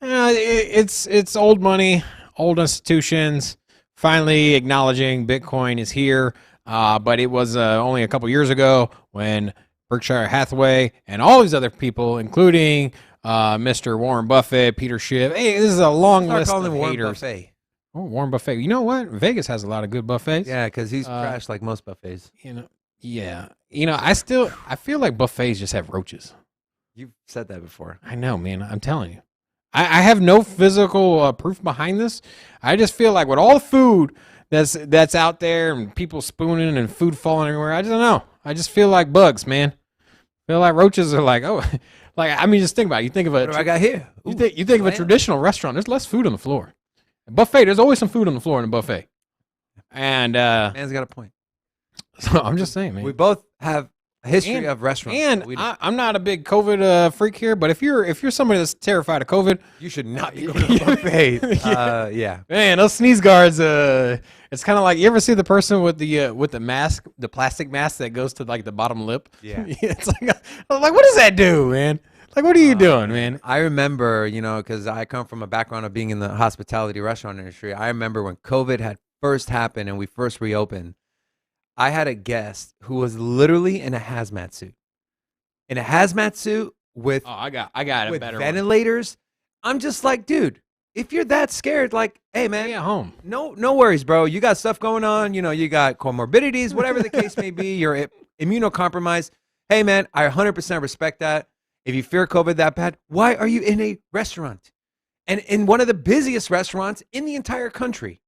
it's old money. old institutions finally acknowledging Bitcoin is here. But it was only a couple years ago when Berkshire Hathaway and all these other people, including Mr. Warren Buffett, Peter Schiff. Hey, this is a long list of Warren haters. Buffet. Oh, Warren Buffett. You know what? Vegas has a lot of good buffets. Yeah, because he's trash like most buffets. Yeah. I feel like buffets just have roaches. You've said that before. I know, man. I'm telling you. I have no physical proof behind this. I just feel like with all the food that's out there and people spooning and food falling everywhere, I just don't know. I just feel like bugs, man. I feel like roaches are like, oh, like, I mean, just think about it. You think of What do I got here? you think of a traditional restaurant. There's less food on the floor. A buffet, there's always some food on the floor in a buffet. And Man's got a point. so I'm just saying, man. We both have a history of restaurants. And I'm not a big COVID freak here, but if you're somebody that's terrified of COVID, you should not be going to a buffet. Yeah. Man, those sneeze guards. It's kind of like, you ever see the person with the mask, the plastic mask that goes to like the bottom lip? Yeah. It's like, I was like, what does that do, man? Like, what are you doing, man? I remember, because I come from a background of being in the hospitality restaurant industry. I remember when COVID had first happened and we first reopened, I had a guest who was literally in a hazmat suit. In a hazmat suit with I got a with better ventilators. I'm just like, dude, if you're that scared, like, hey, man, Stay at home. no worries, bro. You got stuff going on. You got comorbidities, whatever the case may be. You're immunocompromised. Hey, man, I 100% respect that. If you fear COVID that bad, why are you in a restaurant? And in one of the busiest restaurants in the entire country.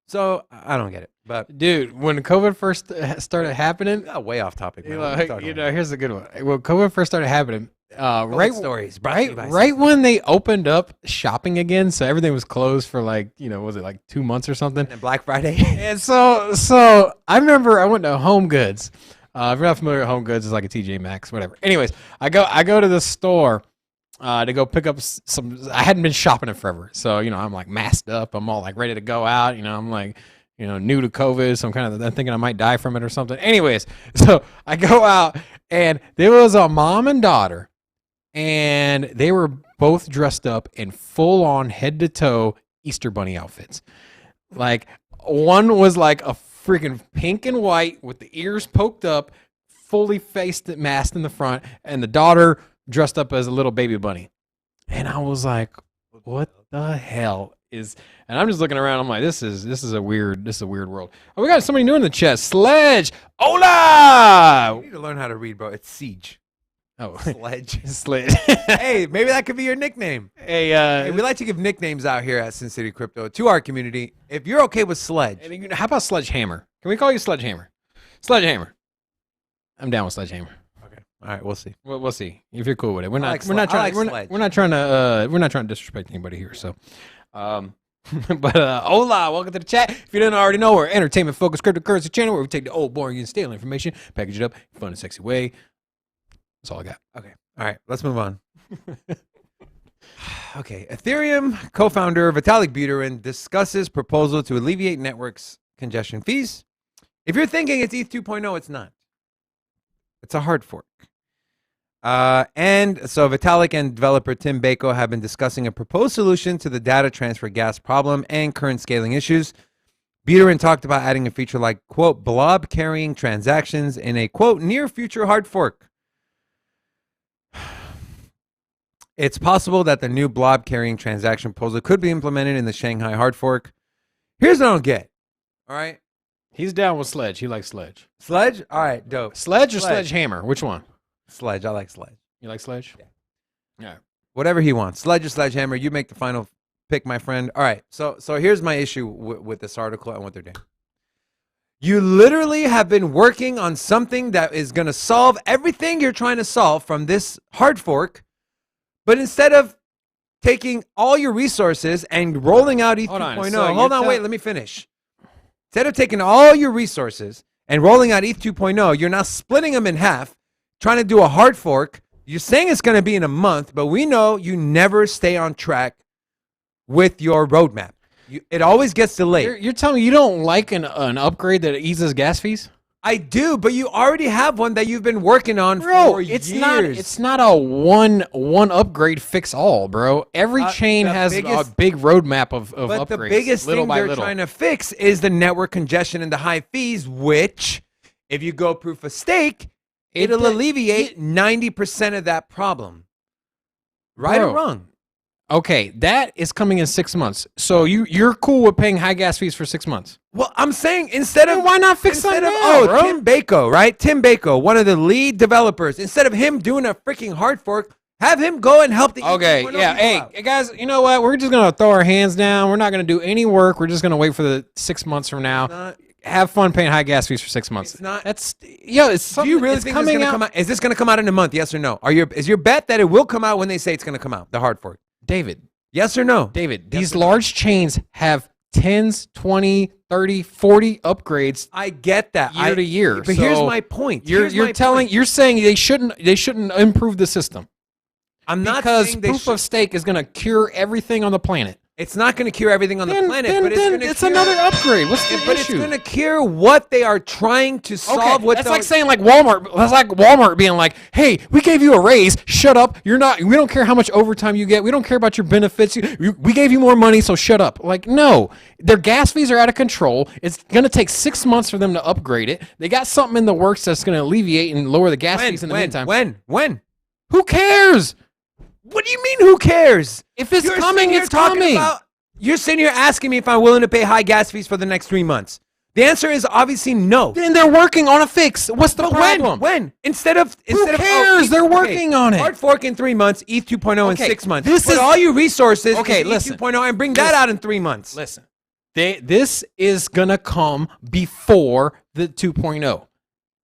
So I don't get it. But Dude, when COVID first started happening, we got way off topic. Man. What are we talking about? here's a good one. When COVID first started happening, COVID stories. brought to you by right when they opened up shopping again, so everything was closed for like, was it like 2 months or something? And Black Friday. And so I remember I went to Home Goods. If you're not familiar with Home Goods, it's like a TJ Maxx, whatever. Anyways, I go to the store to go pick up some. I hadn't been shopping in forever, so I'm like masked up. I'm all like ready to go out. I'm like new to COVID, so I'm thinking I might die from it or something. Anyways, so I go out and there was a mom and daughter, and they were both dressed up in full on head to toe Easter bunny outfits. Like one was like a freaking pink and white with the ears poked up, fully faced masked in the front, and the daughter dressed up as a little baby bunny. And I was like, what the hell is, and I'm just looking around, I'm like, this is a weird world. Oh, we got somebody new in the chat. Sledge. Hola! You need to learn how to read, bro. It's Siege. Oh, Sledge. Sledge. Hey, maybe that could be your nickname. Hey, We like to give nicknames out here at Sin City Crypto to our community. If you're okay with Sledge, how about Sledgehammer? Can we call you Sledgehammer? Sledgehammer. I'm down with Sledgehammer. okay, all right, we'll see. We'll see if you're cool with it. We're I not like trying Sledge. we're not trying to disrespect anybody here. So, but hola, welcome to the chat. If you didn't already know, we're entertainment focused cryptocurrency channel where we take the old, boring, and stale information, package it up in a fun and sexy way. That's all I got. Okay, all right, let's move on. Okay, Ethereum co-founder Vitalik Buterin discusses proposal to alleviate networks congestion fees. If you're thinking it's ETH 2.0, it's not. It's a hard fork. And so Vitalik and developer Tim Bako have been discussing a proposed solution to the data transfer gas problem and current scaling issues. Buterin talked about adding a feature like, quote, blob carrying transactions in a, quote, near future hard fork. It's possible that the new blob carrying transaction proposal could be implemented in the Shanghai hard fork. Here's what I don't get. All right. He's down with Sledge. He likes Sledge. Sledge? All right, dope. Sledge or Sledgehammer? Which one? Sledge. I like Sledge. You like Sledge? Yeah. All right. Whatever he wants. Sledge or Sledgehammer. You make the final pick, my friend. All right. So here's my issue with this article and what they're doing. You literally have been working on something that is going to solve everything you're trying to solve from this hard fork, but instead of taking all your resources and rolling out ETH 2.0, hold on, wait, let me finish. Instead of taking all your resources and rolling out ETH 2.0, you're now splitting them in half, trying to do a hard fork. You're saying it's going to be in a month, but we know you never stay on track with your roadmap. It always gets delayed. You're telling me you don't like an upgrade that eases gas fees? I do, but you already have one that you've been working on Bro, for it's years. it's not a one upgrade fix all, bro. Every chain the has a biggest- big roadmap of But upgrades. the biggest little thing by they're little. trying to fix is the network congestion and the high fees, which, if you go proof of stake, it'll alleviate 90% of that problem. Right or Bro. wrong? Okay, that is coming in 6 months. So you're cool with paying high gas fees for 6 months? Well, I'm saying instead of Then why not fix instead something of now, bro? Tim Bako, right? Tim Bako, one of the lead developers. Instead of him doing a freaking hard fork, have him go and help the Okay, 2.0 yeah. people Hey, out. guys, you know what? We're just gonna throw our hands down. We're not gonna do any work. We're just gonna wait for the 6 months from now. Not- Have fun paying high gas fees for 6 months. It's not- That's yeah. It's Do something. you really it's think this is coming going to out? come out? Is this going to come out in a month? Yes or no? Is your bet that it will come out when they say it's going to come out? The hard fork. David, Yes or no? these large chains have 10s, 20, 30, 40 upgrades I get that year to year. But here's So my point. You're Here's my telling point. you're saying they shouldn't improve the system I'm not because saying they proof of stake is going to cure everything on the planet. It's not going to cure everything on the planet, but it's going to it's cure, another upgrade. What's the but issue? it's going to cure what they are trying to solve. With That's like saying like Walmart. That's like Walmart being like, "Hey, we gave you a raise. Shut up. You're not. We don't care how much overtime you get. We don't care about your benefits. We gave you more money, so shut up." Like, no, their gas fees are out of control. It's gonna take 6 months for them to upgrade it. They got something in the works that's gonna alleviate and lower the gas fees in the meantime. When? Who cares? What do you mean? Who cares? If it's You're coming, sitting here it's talking coming. You're sitting here asking me if I'm willing to pay high gas fees for the next 3 months. The answer is obviously no. Then they're working on a fix. What's the But problem? when? Instead of cares? They're working on it. Hard fork in 3 months, ETH 2.0 in Okay, 6 months. this Put is- all your resources Okay, into listen. ETH 2.0 and bring that Listen. out in 3 months. Listen, this is gonna come before the 2.0.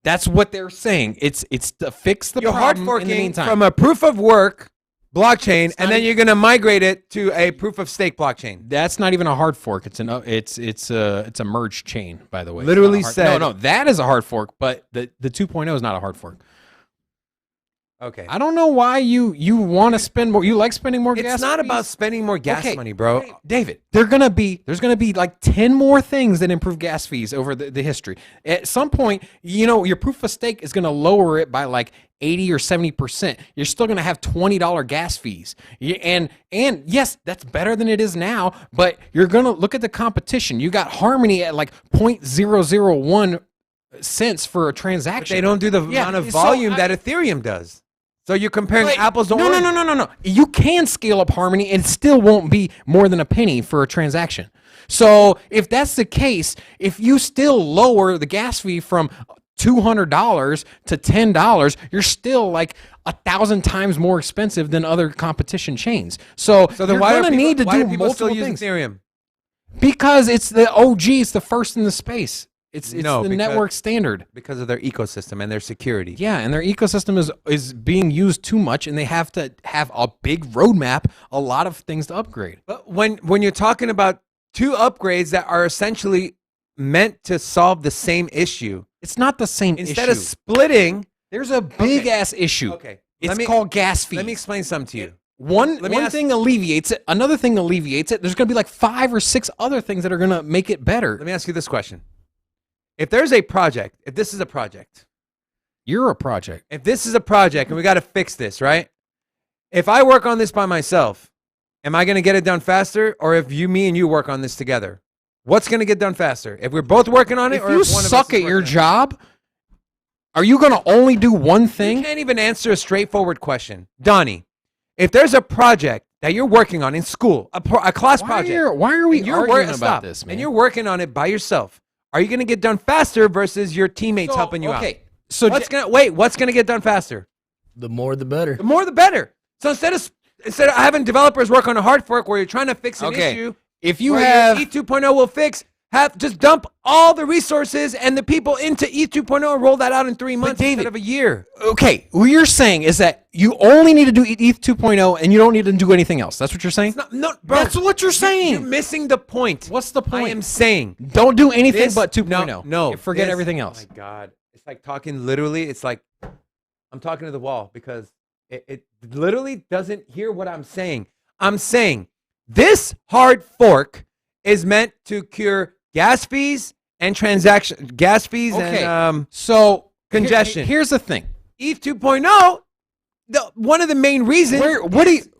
That's what they're saying. It's to fix the You're hard problem in the forking meantime. from a proof of work blockchain, not and then even- you're going to migrate it to a proof of stake blockchain. That's not even a hard fork. It's a merged chain, by the way. It's Literally not a hard- said- no, that is a hard fork, but the 2.0 is not a hard fork. Okay. I don't know why you want to spend more. You like spending more gas. It's not fees? about spending more gas Okay, money, bro. David, there's gonna be like 10 more things that improve gas fees over the history. At some point, your proof of stake is gonna lower it by like 80 or 70%. You're still gonna have $20 gas fees. And yes, that's better than it is now, but you're gonna look at the competition. You got Harmony at like 0.001 cents for a transaction. They don't do the Yeah, amount of so volume I- that Ethereum does. So you're comparing Wait, apples to no, oranges. No. You can scale up Harmony and it still won't be more than a penny for a transaction. So if that's the case, if you still lower the gas fee from $200 to $10, you're still like 1,000 times more expensive than other competition chains. So So then you're why going to need to why do people still multiple use things. Ethereum? Because it's the OG, it's the first in the space. It's No, the because- network standard. Because of their ecosystem and their security. Yeah, and their ecosystem is being used too much, and they have to have a big roadmap, a lot of things to upgrade. But when you're talking about two upgrades that are essentially meant to solve the same issue, It's not the same instead issue. of splitting, There's a big ass issue. okay, It's called gas fees. Let me explain something to you. One let me one ask- thing alleviates it. Another thing alleviates it. There's going to be like 5 or 6 other things that are going to make it better. Let me ask you this question. If there's a project, if this is a project, You're a project. if this is a project and we got to fix this, right? If I work on this by myself, am I going to get it done faster? Or if me and you work on this together, what's going to get done faster? If we're both working on it, If or you if one of us suck is at your working on it? job, are you going to only do one You thing? can't even answer a straightforward question. Donnie, if there's a project that you're working on in school, a class project, Why are we and you're arguing about stop, this, man? and you're working on it by yourself, are you going to get done faster versus your teammates helping you out? Okay. So What's going to get done faster? The more, the better. The more the better. So instead of having developers work on a hard fork where you're trying to fix an Okay. issue, if you where have your ETH 2.0 will fix, just dump all the resources and the people into ETH 2.0 and roll that out in 3 months David- instead of a year. okay, what you're saying is that you only need to do ETH 2.0 and you don't need to do anything else. That's what you're saying? No, bro, That's what you're saying. You're missing the point. What's the point? I am saying Don't do anything this, but 2.0. No, Forget this- everything else. Oh my God, it's like talking literally. It's like I'm talking to the wall because it literally doesn't hear what I'm saying. I'm saying this hard fork is meant to cure gas fees and transaction gas fees Okay. and So congestion. Here's the thing. ETH 2.0, one of the main reasons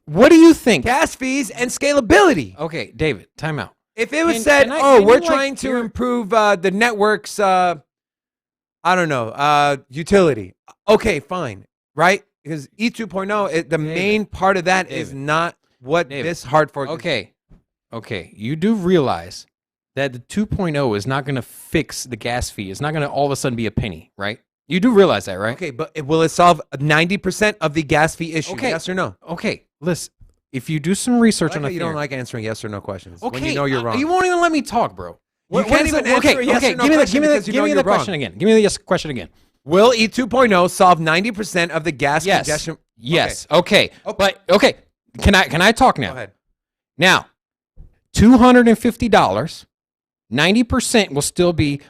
What do you think? gas fees and scalability. Okay, David, time out. If it was Can- said, can I- oh, can we're you, like, trying to hear- improve the network's, I don't know, utility. Okay, fine, right? Because ETH 2.0, the main part of that is David. not what David. this hard fork is. Okay. You do realize that the 2.0 is not going to fix the gas fee. It's not going to all of a sudden be a penny, right? You do realize that, right? Okay, but will it solve 90% of the gas fee issue? Okay. Yes or no? Okay, listen. If you do some research on You Ethereum, don't like answering yes or no questions okay, when you know you're wrong. You won't even let me talk, bro. You can't even answer a yes or no question because you give know me you're the wrong. question again. Give me the question again. Will ETH 2.0 solve 90% of the gas Yes. congestion? Yes. Okay. Okay. But okay. Can I talk now? Go ahead. Now, $250, 90% will still be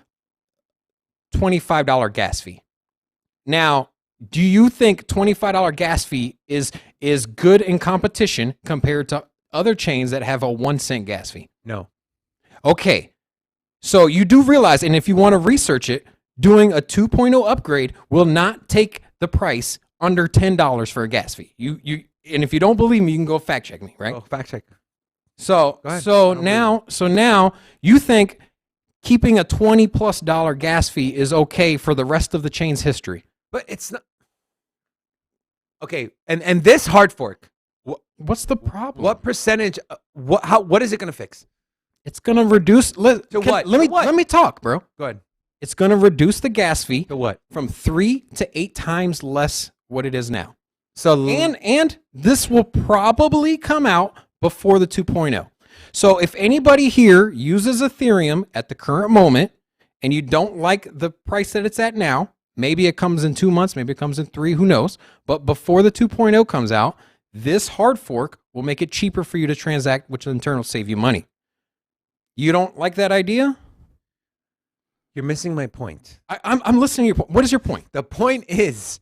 $25 gas fee. Now, do you think $25 gas fee is good in competition compared to other chains that have a 1 cent gas fee? No. Okay. So you do realize, and if you want to research it, doing a 2.0 upgrade will not take the price under $10 for a gas fee. And if you don't believe me, you can go fact check me, right? Oh, fact check. So Go ahead. so I don't now you think keeping a $20+ gas fee is okay for the rest of the chain's history. But it's not. Okay, and this hard fork, What's the problem? what percentage? What is it going to fix? It's gonna reduce. what? To what? Let me talk, bro. Go ahead. It's gonna reduce the gas fee To what? from 3 to 8 times less what it is now. So And this will probably come out before the 2.0. So if anybody here uses Ethereum at the current moment and you don't like the price that it's at now, maybe it comes in 2 months, maybe it comes in 3, who knows? But before the 2.0 comes out, this hard fork will make it cheaper for you to transact, which in turn will save you money. You don't like that idea? you're missing my point. I'm listening to your point. What is your point? The point is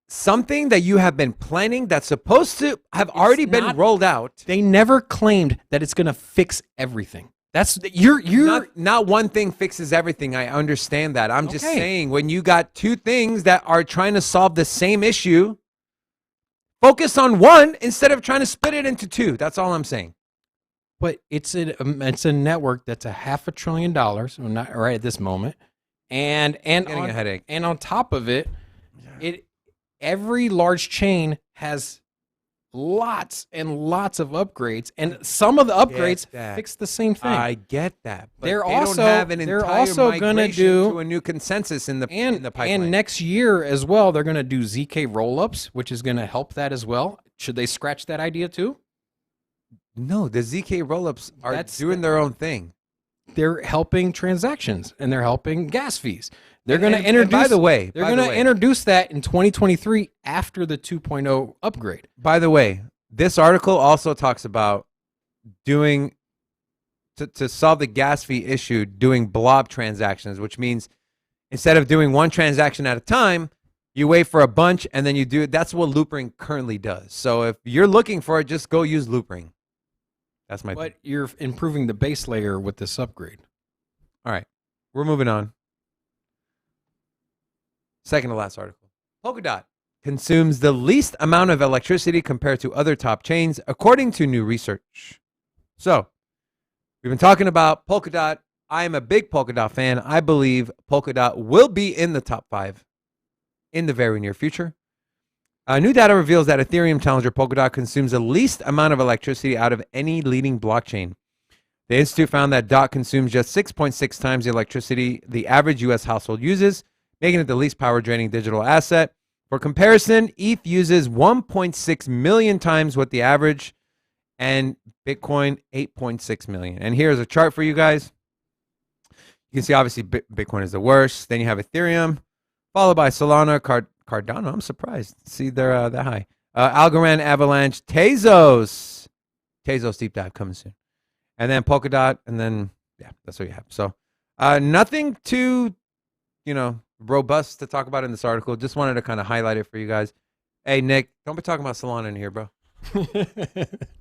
something that you have been planning that's supposed to have already been not- rolled out. They never claimed that it's going to fix everything. That's you're Not one thing fixes everything. I understand that. I'm just Okay. saying when you got two things that are trying to solve the same issue, focus on one instead of trying to split it into two. That's all I'm saying. But it's a network that's a $500 billion, well, not right at this moment, and Getting a headache. And on top of it, every large chain has lots and lots of upgrades, and some of the upgrades that. fix the same thing. I get that. But They're they also- don't have an they're entire also gonna migration do- to a new consensus in the pipeline. And next year as well, they're going to do ZK rollups, which is going to help that as well. Should they scratch that idea too? No, the ZK rollups are That's- doing their own thing. They're helping transactions and they're helping gas fees. They're going to And introduce. by the way, they're going to introduce that in 2023 after the 2.0 upgrade. By the way, this article also talks about doing to solve the gas fee issue, doing blob transactions, which means instead of doing one transaction at a time, you wait for a bunch and then you do it. That's what Loopring currently does. So if you're looking for it, just go use Loopring. That's my But you're improving the base layer with this upgrade. All right. We're moving on. Second to last article. Polkadot consumes the least amount of electricity compared to other top chains, according to new research. So, we've been talking about Polkadot. I am a big Polkadot fan. I believe Polkadot will be in the top 5 in the very near future. New data reveals that Ethereum challenger Polkadot consumes the least amount of electricity out of any leading blockchain. The institute found that DOT consumes just 6.6 times the electricity the average U.S. household uses, making it the least power-draining digital asset. For comparison, ETH uses 1.6 million times what the average, and Bitcoin 8.6 million. And here's a chart for you guys. You can see obviously Bitcoin is the worst. Then you have Ethereum, followed by Solana, Cardano. I'm surprised to see they're that high. Algorand, Avalanche, Tezos. Tezos deep dive coming soon. And then Polkadot, and then, yeah, that's what you have. So nothing too, robust to talk about in this article. Just wanted to kind of highlight it for you guys. Hey, Nick, don't be talking about Solana in here, bro.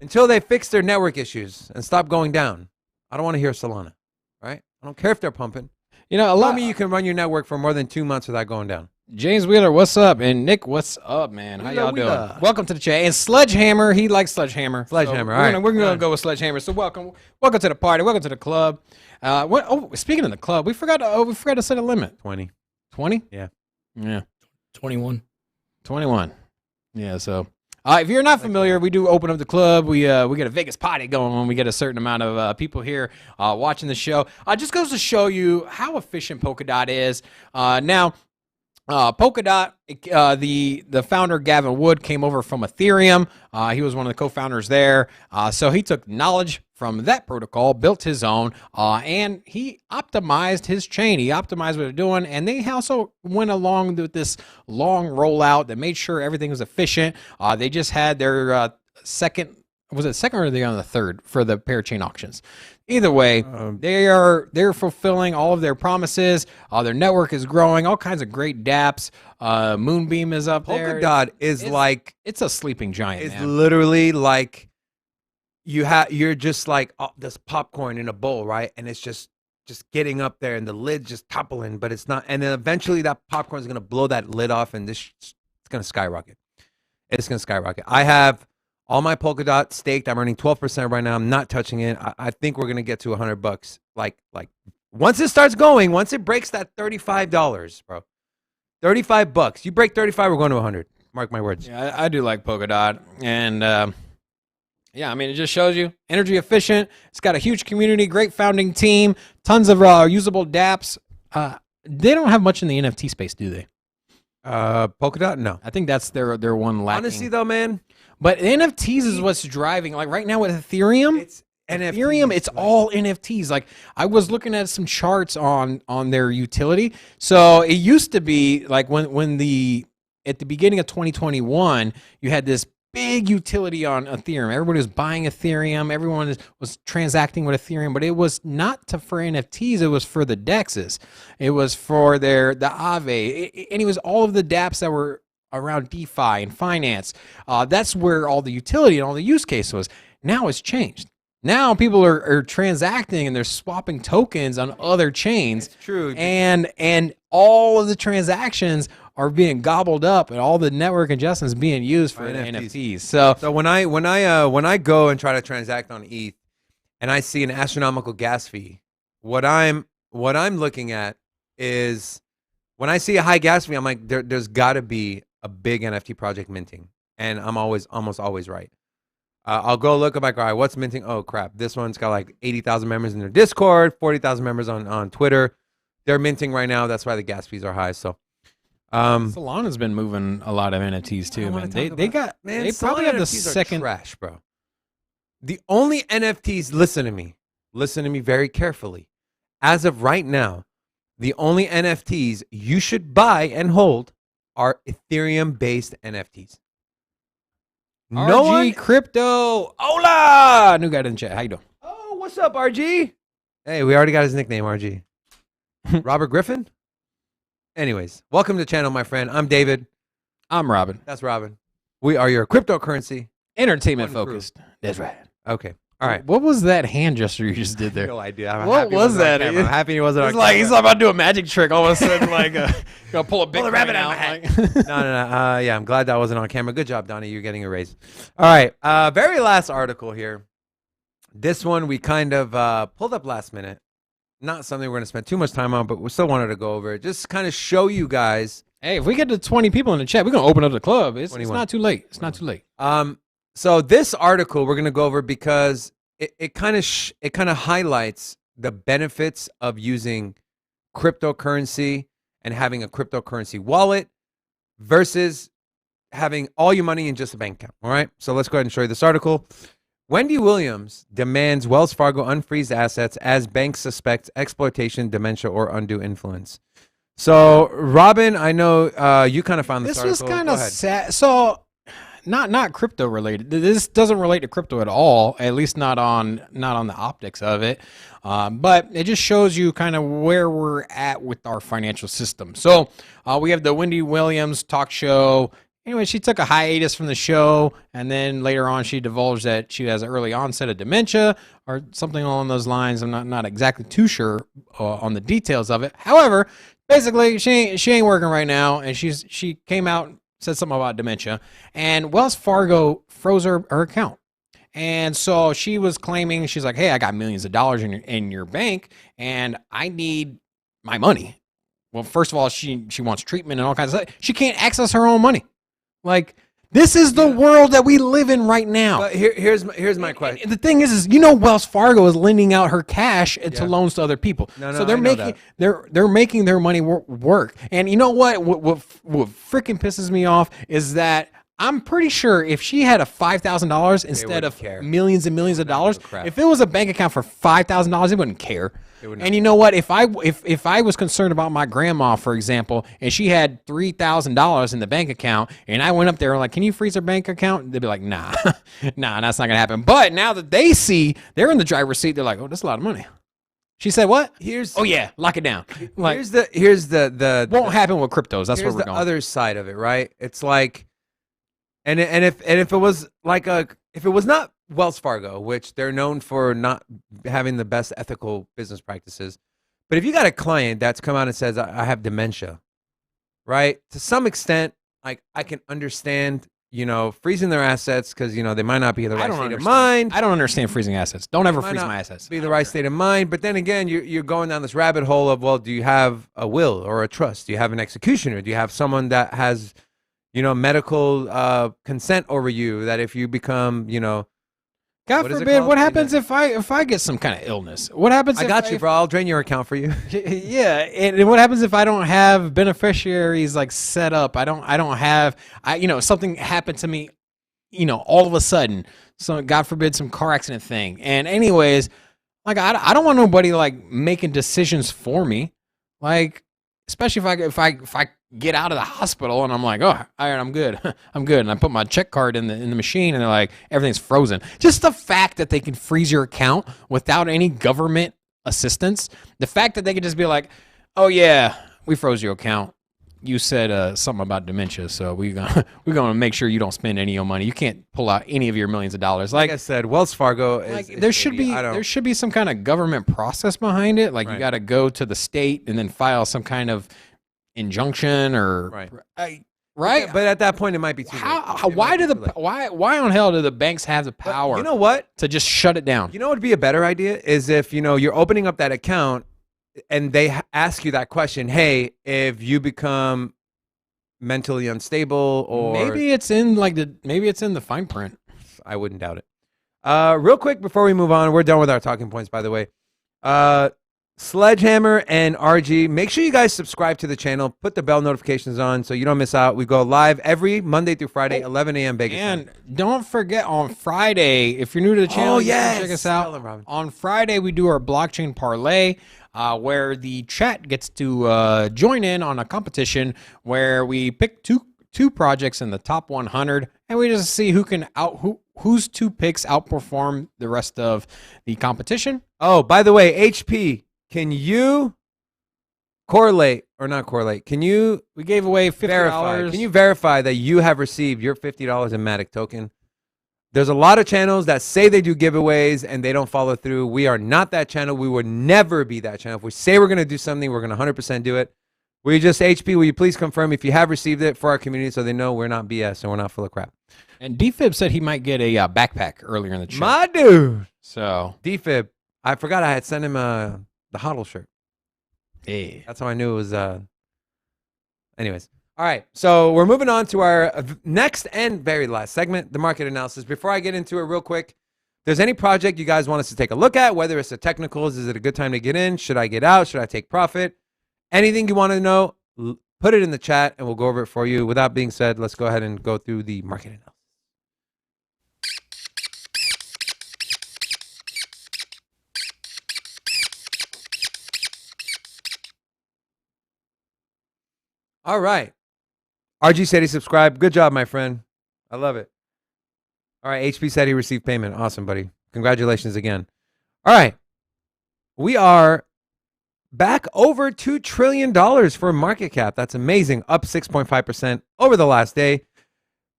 Until they fix their network issues and stop going down. I don't want to hear Solana, right? I don't I don't care if they're pumping. You know, a Tell lot. me you can run your network for more than 2 months without going down. James Wheeler, what's up? And Nick, what's up, man? How y'all doing? Welcome to the chat. And Sledgehammer, he likes Sledgehammer. Sledgehammer, So all right. we're gonna go with Sledgehammer. So welcome to the party. Welcome to the club. Speaking of the club, we forgot to set a limit. 20. 20? Yeah. 21. 21. Yeah. So if you're not familiar, we do open up the club. We get a Vegas party going when we get a certain amount of people here watching the show. Just goes to show you how efficient Polkadot is. Now. Polkadot, the founder Gavin Wood came over from Ethereum. He was one of the co-founders there. So he took knowledge from that protocol, built his own, and he optimized his chain. He optimized what they're doing, and they also went along with this long rollout that made sure everything was efficient. They just had their second. Was it second or are they on the third for the parachain auctions? Either way, they're fulfilling all of their promises. Their network is growing. All kinds of great DApps. Moonbeam is up there. Polkadot is It's a sleeping giant. It's man. literally like you're just like this popcorn in a bowl, right? And it's just getting up there, and the lid's just toppling, but it's not. And then eventually, that popcorn is gonna blow that lid off, and it's gonna skyrocket. It's gonna skyrocket. I have all my Polkadot staked. I'm earning 12% right now. I'm not touching it. I think we're gonna get to $100. Like once it starts going, once it breaks that $35, bro, $35. You break 35, we're going to 100. Mark my words. Yeah, I do like Polkadot, and yeah, I mean, it just shows you energy efficient. It's got a huge community, great founding team, tons of usable DApps. They don't have much in the NFT space, do they? Polkadot, no. I think that's their one lacking. Honestly, though, man, but NFTs is what's driving. Like right now with Ethereum, it's NFTs. Ethereum, it's all NFTs. Like I was looking at some charts on their utility. So it used to be like when at the beginning of 2021, you had this big utility on Ethereum. Everybody was buying Ethereum. Everyone was transacting with Ethereum, but it was not for NFTs. It was for the DEXs. It was for the Aave, and it was all of the DApps that were around DeFi and finance. That's where all the utility and all the use case was. Now it's changed. Now people are transacting and they're swapping tokens on other chains. It's true. And all of the transactions are being gobbled up, and all the network adjustments being used for NFTs. So when I go and try to transact on ETH, and I see an astronomical gas fee, what I'm looking at is when I see a high gas fee, I'm like, there's got to be a big NFT project minting, and I'm almost always right. I'll go look. I'm like, all right, what's minting? Oh crap, this one's got like 80,000 members in their Discord, 40,000 members on Twitter. They're minting right now. That's why the gas fees are high. So. Solana's been moving a lot of NFTs too, man. They probably have the second trash, bro. The only NFTs, listen to me very carefully. As of right now, the only NFTs you should buy and hold are Ethereum-based NFTs. RG Crypto. Hola! New guy in the chat. How you doing? Oh, what's up, RG? Hey, we already got his nickname, RG. Robert Griffin? Anyways, welcome to the channel, my friend. I'm David. I'm Robin. That's Robin. We are your cryptocurrency. Entertainment focused. That's right. Okay. All right. What was that hand gesture you just did there? No idea. What was that? I'm happy he wasn't on camera. It's like he's about to do a magic trick. All of a sudden, like, gonna pull a big rabbit out. No. Yeah, I'm glad that wasn't on camera. Good job, Donnie. You're getting a raise. All right. Very last article here. This one we kind of pulled up last minute. Not something we're going to spend too much time on, but we still wanted to go over it. Just kind of show you guys. Hey, if we get to 20 people in the chat, we're going to open up the club. It's not too late. It's not too late. So this article we're going to go over because it kind of highlights the benefits of using cryptocurrency and having a cryptocurrency wallet versus having all your money in just a bank account. All right. So let's go ahead and show you this article. Wendy Williams demands Wells Fargo unfreeze assets as banks suspect exploitation, dementia, or undue influence. So, Robin, I know you kind of found this article. This was kind of sad. So, not crypto related. This doesn't relate to crypto at all. At least not on the optics of it. But it just shows you kind of where we're at with our financial system. So, we have the Wendy Williams talk show. Anyway, she took a hiatus from the show, and then later on, she divulged that she has an early onset of dementia or something along those lines. I'm not exactly too sure on the details of it. However, basically, she ain't working right now, and she came out and said something about dementia, and Wells Fargo froze her account. And so she was claiming, she's like, hey, I got millions of dollars in your bank, and I need my money. Well, first of all, she wants treatment and all kinds of stuff. She can't access her own money. Like, this is the world that we live in right now. But here's my question. And the thing is, Wells Fargo is lending out her cash to loans to other people. So they're making their money work. And you know what? What freaking pisses me off is that I'm pretty sure if she had a $5,000 instead of millions and millions of dollars, if it was a bank account for $5,000, they wouldn't care. And you know what? If I was concerned about my grandma, for example, and she had $3,000 in the bank account, and I went up there and like, can you freeze her bank account? They'd be like, nah, that's not gonna happen. But now that they see they're in the driver's seat, they're like, oh, that's a lot of money. She said what? Oh yeah, lock it down. Like, here's the won't happen with cryptos. That's where we're going. The other side of it, right? It's like, and if it was like if it was not Wells Fargo, which they're known for not having the best ethical business practices, but if you got a client that's come out and says, I have dementia, right? To some extent, like, I can understand, freezing their assets because, they might not be in the right state of mind. I don't understand freezing assets. Don't ever freeze my assets. Be the right state of mind. But then again, you're going down this rabbit hole of, well, do you have a will or a trust? Do you have an executioner? Do you have someone that has, medical consent over you, that if you become, God forbid, what happens if I get some kind of illness? What happens I got you, bro. I'll drain your account for you. Yeah, and what happens if I don't have beneficiaries like set up? I don't have something happened to me, all of a sudden. So God forbid some car accident thing. And anyways, like I don't want nobody like making decisions for me. Like, especially if I get out of the hospital and I'm like, oh, all right, I'm good. I'm good. And I put my check card in the machine and they're like, everything's frozen. Just the fact that they can freeze your account without any government assistance, the fact that they can just be like, oh yeah, we froze your account. You said something about dementia, so we're gonna make sure you don't spend any of your money. You can't pull out any of your millions of dollars. Like I said, Wells Fargo is there should be some kind of government process behind it. Like, you got to go to the state and then file some kind of injunction or right. Yeah, but at that point, it might be too late. Why on hell do the banks have the power? But you know what? To just shut it down. You know what would be a better idea is if you're opening up that account and they ask you that question. Hey, if you become mentally unstable, or maybe it's in the fine print. I wouldn't doubt it. Real quick before we move on, we're done with our talking points, by the way. Sledgehammer and RG, make sure you guys subscribe to the channel. Put the bell notifications on so you don't miss out. We go live every Monday through Friday, 11 a.m. Vegas And time. don't forget, on Friday, if you're new to the channel, check us out. On Friday, we do our blockchain parlay, where the chat gets to join in on a competition where we pick two projects in the top 100, and we just see whose two picks outperform the rest of the competition. Oh, by the way, HP. Can you correlate or not correlate? We gave away $50. Verify. Can you verify that you have received your $50 in Matic token? There's a lot of channels that say they do giveaways and they don't follow through. We are not that channel. We would never be that channel. If we say we're going to do something, we're going to 100% do it. HP, will you please confirm if you have received it for our community so they know we're not BS and we're not full of crap? And DFib said he might get a backpack earlier in the chat. My dude. So DFib, I forgot I had sent him the HODL shirt. Yeah. That's how I knew it was. Anyways. All right. So we're moving on to our next and very last segment, the market analysis. Before I get into it real quick, if there's any project you guys want us to take a look at, whether it's the technicals, is it a good time to get in? Should I get out? Should I take profit? Anything you want to know, put it in the chat and we'll go over it for you. With that being said, let's go ahead and go through the market analysis. All right. RG said he subscribed. Good job, my friend. I love it. All right. HP said he received payment. Awesome, buddy. Congratulations again. All right. We are back over $2 trillion for market cap. That's amazing. Up 6.5% over the last day.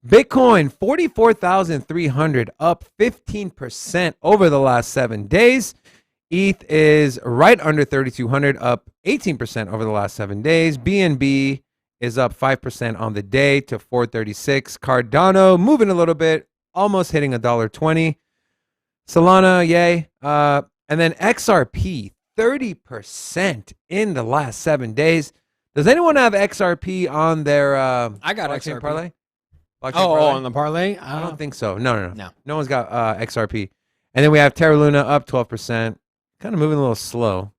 Bitcoin 44,300, up 15% over the last 7 days. ETH is right under 3,200, up 18% over the last 7 days. BNB is up 5% on the day to 436. Cardano moving a little bit, almost hitting $1.20. Solana, yay. And then XRP, 30% in the last 7 days. Does anyone have XRP on their I got blockchain XRP. parlay? Blockchain Oh, parlay? on the parlay? I don't think so. No. No. No one's got XRP. And then we have Terra Luna up 12%. Kind of moving a little slow.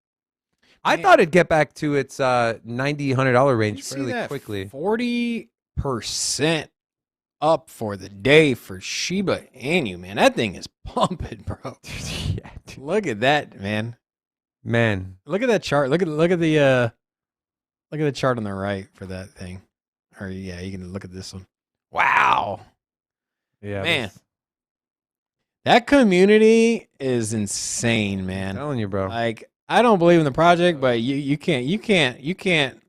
I Man. thought it'd get back to its $90, $100 You range see fairly that quickly. 40% up for the day for Shiba Inu, man. That thing is pumping, bro. Yeah, dude. Look at that, man. Man. Look at that chart. Look at the chart on the right for that thing. Or yeah, you can look at this one. Wow. Yeah, Man. That community is insane, I'm man. telling you, bro. Like, I don't believe in the project, but you can't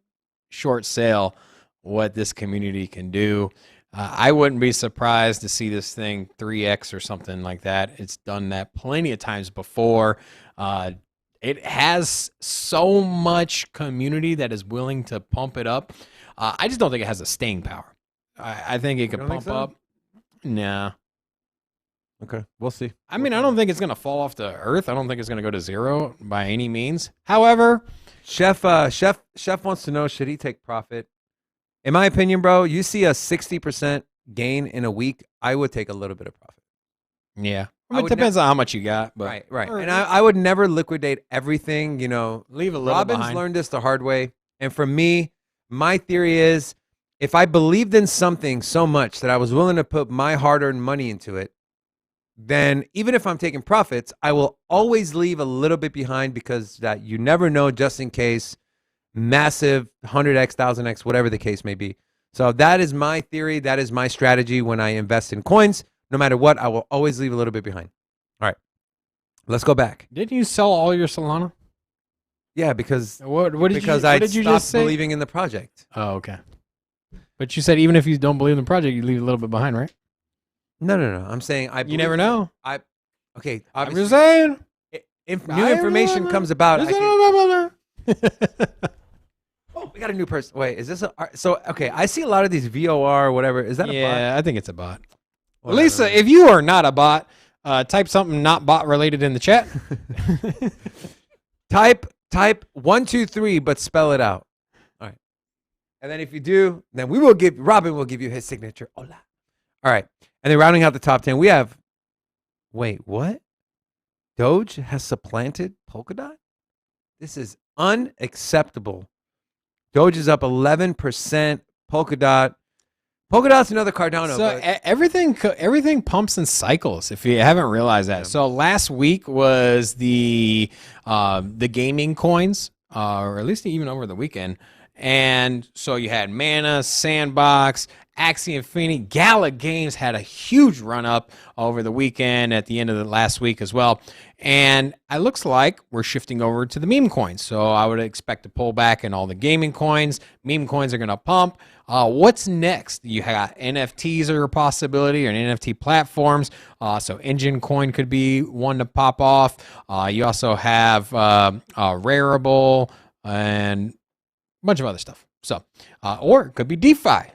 short sale what this community can do. I wouldn't be surprised to see this thing 3x or something like that. It's done that plenty of times before. It has so much community that is willing to pump it up. I just don't think it has the staying power. I think it could don't think pump so? up. Nah. Okay, we'll see. I mean, I don't think it's going to fall off the earth. I don't think it's going to go to zero by any means. However, Chef wants to know, should he take profit? In my opinion, bro, you see a 60% gain in a week, I would take a little bit of profit. yeah. I It would depends on how much you got, but Right. Or And I would never liquidate everything, you know. leave a little Robin's behind. learned this the hard way. And for me, my theory is if I believed in something so much that I was willing to put my hard-earned money into it, then even if I'm taking profits, I will always leave a little bit behind because that you never know, just in case, massive 100x, 1000x, whatever the case may be. So that is my theory. That is my strategy when I invest in coins. No matter what, I will always leave a little bit behind. All right, let's go back. Didn't you sell all your Solana? Yeah, because What did because you, I what did you stopped just say? believing in the project. Oh, okay. But you said even if you don't believe in the project, you leave a little bit behind, right? No. I'm saying I. You never know. Okay, I'm obviously, just saying. if new information comes about, I can, oh, we got a new person. Wait, is this a? So okay, I see a lot of these VOR, whatever. Is that a Yeah, I think it's a bot. bot? Lisa, if you are not a bot, type something not bot related in the chat. type 123, but spell it out. All right, and then if you do, then Robin will give you his signature. Hola. All right, and then rounding out the top 10, we have. Wait, what? Doge has supplanted Polkadot? This is unacceptable. Doge is up 11%. Polkadot's another Cardano. So but everything pumps in cycles. If you haven't realized that, so last week was the gaming coins, or at least even over the weekend. And so you had Mana, Sandbox, Axie Infinity, Gala Games had a huge run up over the weekend at the end of the last week as well. And it looks like we're shifting over to the meme coins. So I would expect to pull back in all the gaming coins. Meme coins are going to pump. What's next? You got NFTs are a possibility, or NFT platforms. So Engine Coin could be one to pop off. You also have Rarible and a bunch of other stuff. So, or it could be DeFi.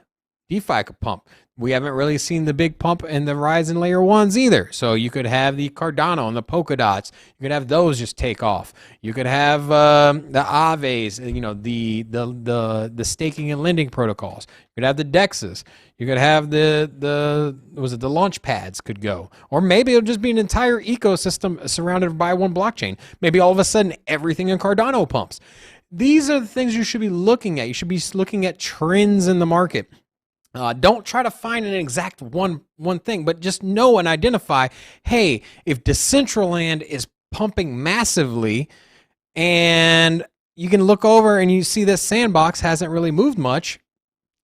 DeFi could pump. We haven't really seen the big pump in the rise in layer ones either. So you could have the Cardano and the Polkadots. You could have those just take off. You could have the Aves, you know, the staking and lending protocols. You could have the Dexes. You could have the launch pads could go. Or maybe it'll just be an entire ecosystem surrounded by one blockchain. Maybe all of a sudden everything in Cardano pumps. These are the things you should be looking at. You should be looking at trends in the market. Don't try to find an exact one thing, but just know and identify, hey, if Decentraland is pumping massively and you can look over and you see that Sandbox hasn't really moved much,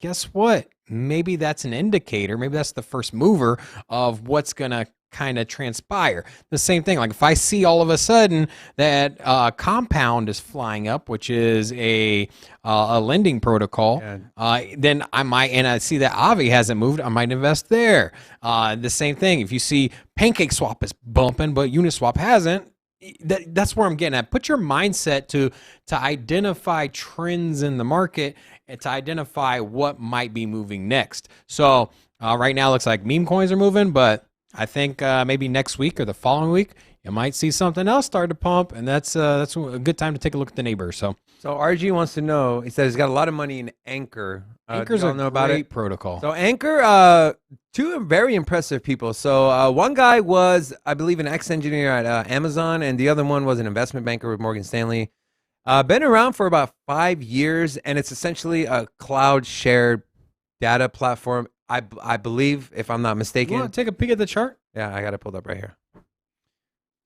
guess what? Maybe that's an indicator. Maybe that's the first mover of what's going to kind of transpire. The same thing, like if I see all of a sudden that Compound is flying up, which is a lending protocol, then I might, and I see that Avi hasn't moved, I might invest there. The same thing, if you see PancakeSwap is bumping, but Uniswap hasn't, that's where I'm getting at. Put your mindset to identify trends in the market and to identify what might be moving next. So right now it looks like meme coins are moving, but I think maybe next week or the following week, you might see something else start to pump, and that's a good time to take a look at the neighbors. So RG wants to know. He says he's got a lot of money in Anchor. Anchor's a great protocol. So Anchor, two very impressive people. So one guy was, I believe, an ex-engineer at Amazon, and the other one was an investment banker with Morgan Stanley. Been around for about 5 years, and it's essentially a cloud shared data platform. I believe, if I'm not mistaken. You want to take a peek at the chart? Yeah, I got it pulled up right here.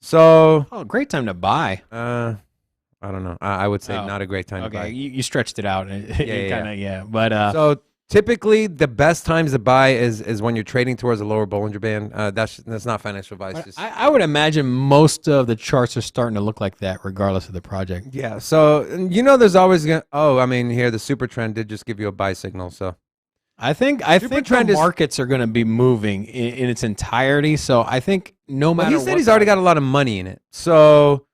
So, great time to buy. I don't know. I would say not a great time to buy. Okay, you stretched it out. Yeah. But so typically, the best times to buy is when you're trading towards a lower Bollinger Band. That's not financial advice. I would imagine most of the charts are starting to look like that, regardless of the project. Yeah. So there's always gonna. Oh, I mean, here the super trend did just give you a buy signal. So. I think the markets are going to be moving in its entirety. So I think no matter. He said he's already got a lot of money in it. So,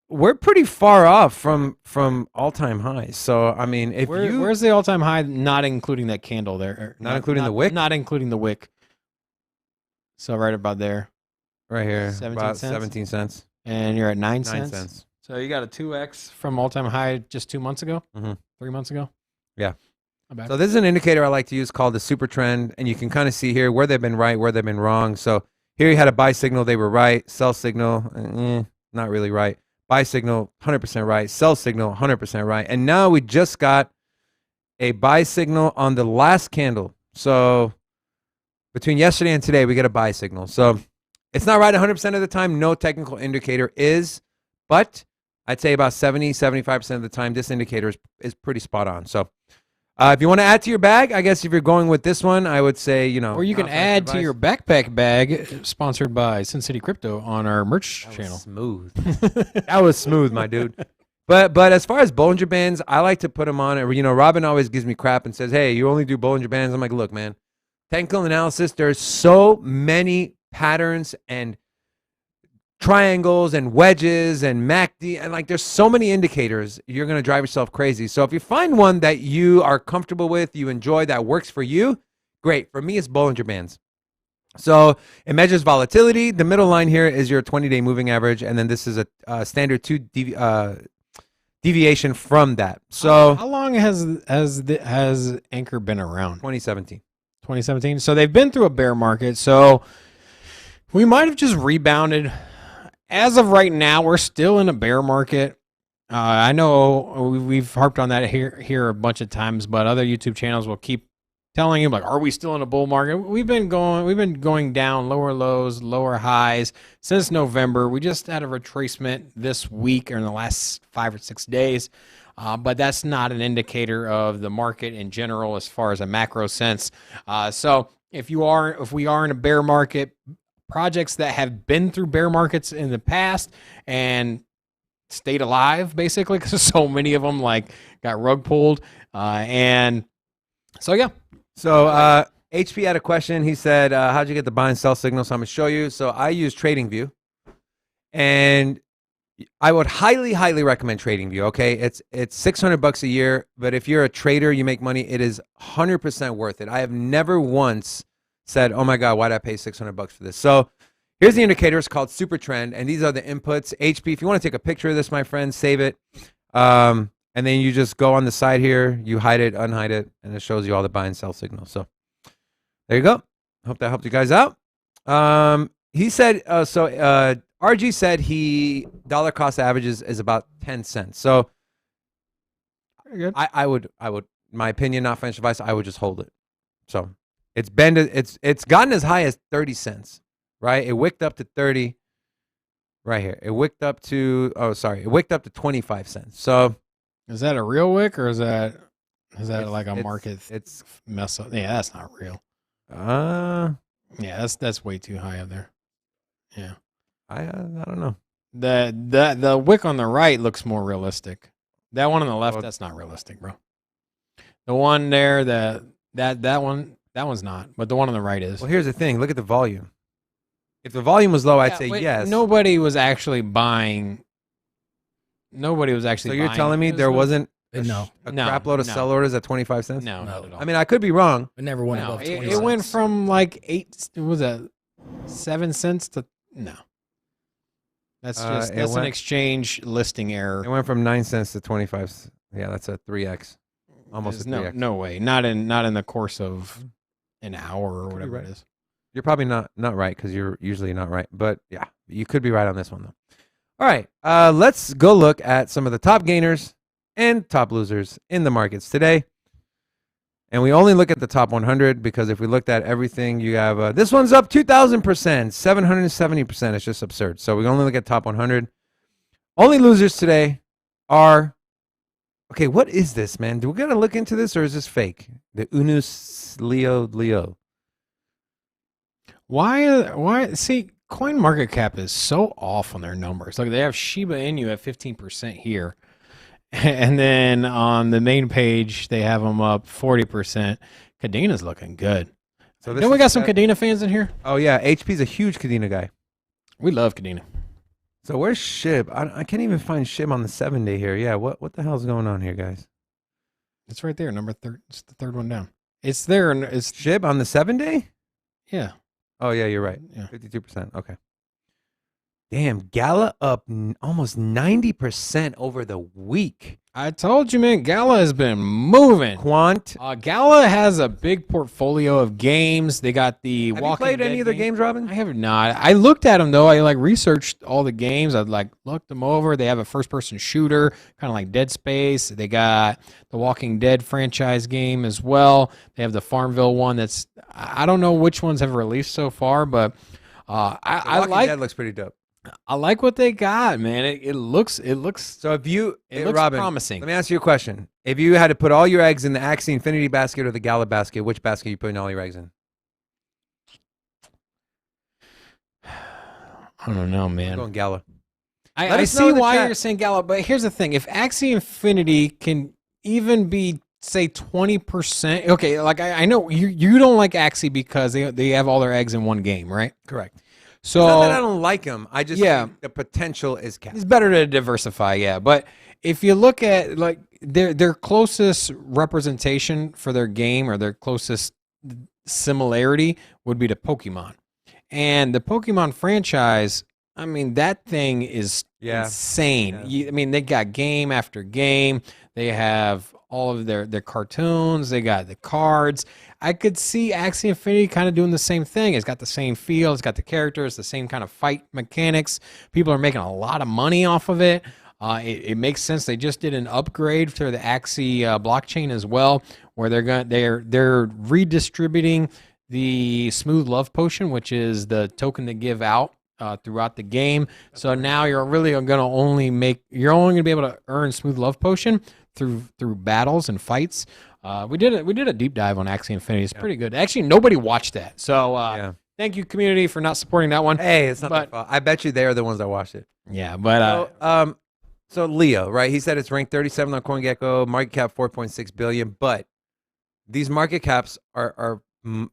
we're pretty far off from all-time highs. So I mean, where's the all-time high? Not including that candle there. Not including the wick. Not including the wick. So right about there. Right here. 17 cents. 17 cents. And you're at 9 cents. 9 cents. So you got a 2x from all-time high just 2 months ago. 3 months ago. Yeah. So this is an indicator I like to use called the super trend, and you can kind of see here where they've been right, where they've been wrong. So here you had a buy signal, they were right. Sell signal, not really right. Buy signal, 100% right. Sell signal, 100% right. And now we just got a buy signal on the last candle. So between yesterday and today, we get a buy signal. So it's not right 100% of the time. No technical indicator is, but I'd say about 70-75% of the time, this indicator is pretty spot on. So. If you want to add to your bag, I guess if you're going with this one, I would say, Or you can add to your backpack bag, sponsored by Sin City Crypto on our merch channel. Smooth. That was smooth, my dude. But as far as Bollinger Bands, I like to put them on. Robin always gives me crap and says, hey, you only do Bollinger Bands. I'm like, look, man, technical analysis, there's so many patterns and triangles and wedges and MACD, and there's so many indicators, you're going to drive yourself crazy. So if you find one that you are comfortable with, you enjoy, that works for you, great. For me, it's Bollinger Bands. So it measures volatility. The middle line here is your 20-day moving average, and then this is a standard 2 deviation from that. So how long has Anchor been around? 2017. 2017. So they've been through a bear market. So we might have just rebounded. As of right now, we're still in a bear market. I know we've harped on that here a bunch of times, but other YouTube channels will keep telling you, like, are we still in a bull market? We've been going down, lower lows, lower highs since November. We just had a retracement this week or in the last 5 or 6 days, but that's not an indicator of the market in general as far as a macro sense. So if we are in a bear market, projects that have been through bear markets in the past and stayed alive, basically, because so many of them got rug pulled, and so yeah. So HP had a question. He said, "How'd you get the buy and sell signal?" So I'm gonna show you. So I use TradingView, and I would highly, highly recommend TradingView. Okay, it's $600 a year, but if you're a trader, you make money. It is 100% worth it. I have never once said, oh my God, why did I pay $600 for this? So here's the indicator. It's called Super Trend, and these are the inputs. HP, if you want to take a picture of this, my friend, save it. And then you just go on the side here, you hide it, unhide it, and it shows you all the buy and sell signals. So there you go. Hope that helped you guys out. He said, RG said dollar cost averages is about 10 cents. So I would, my opinion, not financial advice, I would just hold it. So it's gotten as high as 30 cents, right? It wicked up to 30 right here. It wicked up to, it wicked up to 25 cents. So is that a real wick, or is that like a market? It's mess up. Yeah, that's not real. Yeah, that's way too high up there. Yeah. I don't know. The wick on the right looks more realistic. That one on the left, Well- that's not realistic, bro. The one there, that one's not, but the one on the right is. Well, here's the thing. Look at the volume. If the volume was low, I'd Yeah, say but yes. Nobody was actually buying. Nobody was So actually. you're buying telling me it. there wasn't No. a No, crap load of no. sell orders at 25 cents? No, No. not at all. I mean, I could be wrong. It never went No, above 20 it went cents. from like 8. What was that 7 cents to no. That's just it that's an went- exchange listing It error. went from 9 cents to 25. Yeah, that's a 3x. Almost There's a 3x. no way. Not in the course of an hour or Could be whatever right. it is. You're probably not right because you're usually not right. But yeah, you could be right on this one though. All right, let's go look at some of the top gainers and top losers in the markets today. And we only look at the top 100 because if we looked at everything, you have this one's up 2,000%, 770%. It's just absurd. So we only look at top 100. Only losers today are. Okay, what is this, man? Do we gotta look into this or is this fake? The Unus Leo. Why see coin market cap is so off on their numbers. Like they have Shiba Inu at 15% here. And then on the main page they have them up 40%. Cadina's looking good. So Don't we got some Cadena fans in here? Oh yeah, HP's a huge Cadena guy. We love Cadena. So where's Shib? I can't even find Shib on the 7-day here. Yeah, what the hell's going on here, guys? It's right there, number 3. It's the third one down. It's there and it's Shib on the 7-day? yeah. Oh yeah, you're right. Yeah. 52%. Okay. Damn, Gala up almost 90% over the week. I told you, man, Gala has been moving. Quant. Gala has a big portfolio of games. They got the Have you Walking played Dead any of their game. games, Robin? I have not. I looked at them though. I like researched all the games. I like looked them over. They have a first-person shooter, kind of like Dead Space. They got the Walking Dead franchise game as well. They have the Farmville one. That's I don't know which ones have released so far, but I Walking like Dead looks pretty dope. I like what they got, man. It looks So if you, it looks Robin, promising. let me ask you a question. If you had to put all your eggs in the Axie Infinity basket or the Gala basket, which basket are you putting all your eggs in? I don't know, I'm man. going Gala. I us know see in the why chat. you're saying Gala, but here's the thing: if Axie Infinity can even be say 20%, okay, like I know you don't like Axie because they have all their eggs in one game, right? Correct. So Not that I don't like them. I just Yeah. think the potential is capped. it's better to diversify, yeah. But if you look at like their closest representation for their game or their closest similarity would be to Pokemon, and the Pokemon franchise. I mean, that thing is Yeah. insane. Yeah. I mean, they got game after game. They have all of their cartoons. They got the cards. I could see Axie Infinity kind of doing the same thing. It's got the same feel. It's got the characters, the same kind of fight mechanics. People are making a lot of money off of it. It makes sense. They just did an upgrade to the Axie blockchain as well, where they're redistributing the Smooth Love Potion, which is the token they give out throughout the game. So now you're only going to be able to earn Smooth Love Potion through battles and fights. We did a deep dive on Axie Infinity. It's pretty good. Actually, nobody watched that. So thank you, community, for not supporting that one. Hey, it's not But- their fault. I bet you they're the ones that watched it. Yeah, but So Leo, right? He said it's ranked 37 on CoinGecko, market cap 4.6 billion, but these market caps are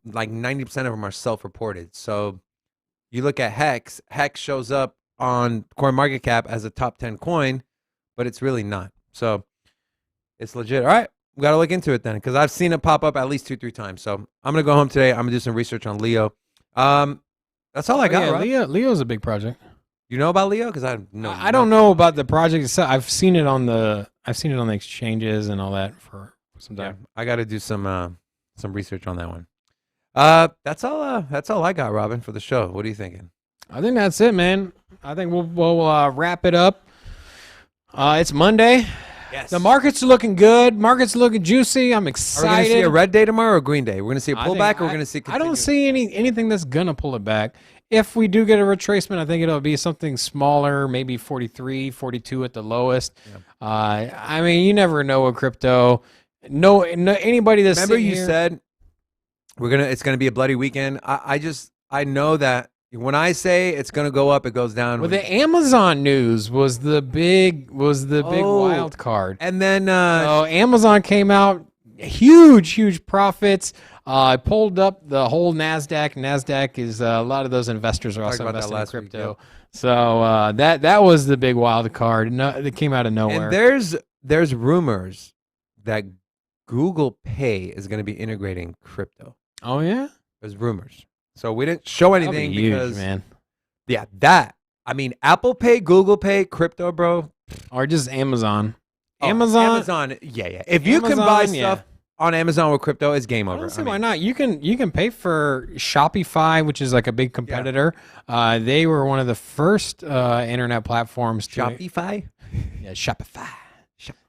like 90% of them are self-reported. So you look at Hex shows up on CoinMarketCap as a top 10 coin, but it's really not. So it's legit. All right, we got to look into it then because I've seen it pop up at least 2-3 times. So I'm going to go home today. I'm going to do some research on Leo. That's all I got, right? Leo's a big project. You know about Leo? Because I know. I don't know about the project itself. I've seen it on the exchanges and all that for some Yeah, time. I got to do some research on that one. That's all I got, Robin, for the show. What are you thinking? I think that's it, man. I think we'll wrap it up. It's Monday. Yes. The markets are looking good. Markets are looking juicy. I'm Are we excited. going to see a red day tomorrow or a green day? We're going to see a I think pullback or we're going to see I don't continued- see anything that's gonna pull it back. If we do get a retracement, I think it'll be something smaller, maybe 43, 42 at the lowest. I mean, you never know with crypto. No, anybody that's Remember sitting you here- said It's gonna be a bloody weekend. I know that when I say it's gonna go up, it goes down. Well, the Amazon news was the big Oh. wild card. And then So Amazon came out huge profits. Pulled up the whole Nasdaq. Nasdaq is a lot of those investors are also about that investing in last week, crypto. So that was the big wild card. No, it came out of nowhere. and there's rumors that Google Pay is going to be integrating crypto. Oh yeah, There's rumors. So we didn't show that'd be anything huge, because man. yeah, that I mean Apple Pay, Google Pay, crypto, bro. Or just Amazon. Oh, Amazon, yeah. If you can buy Amazon, yeah. stuff on Amazon with crypto, it's game I over. don't see why not. You can pay for Shopify, which is like a big competitor. They were one of the first internet platforms to Shopify. Yeah, Shopify.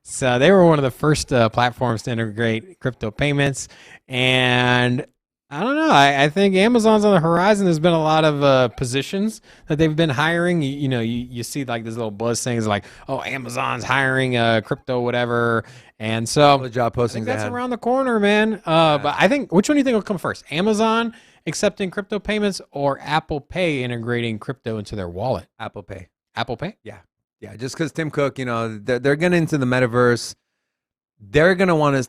So they were one of the first platforms to integrate crypto payments, and I don't know. I think Amazon's on the horizon. There's been a lot of positions that they've been hiring. You see like these little buzz things like, oh, Amazon's hiring crypto, whatever. And so The job I postings think they that's had. around the corner, man. But I think, which one do you think will come first? Amazon accepting crypto payments or Apple Pay integrating crypto into their wallet? Apple Pay. Apple Pay? Yeah, just because Tim Cook, they're getting into the metaverse. They're gonna want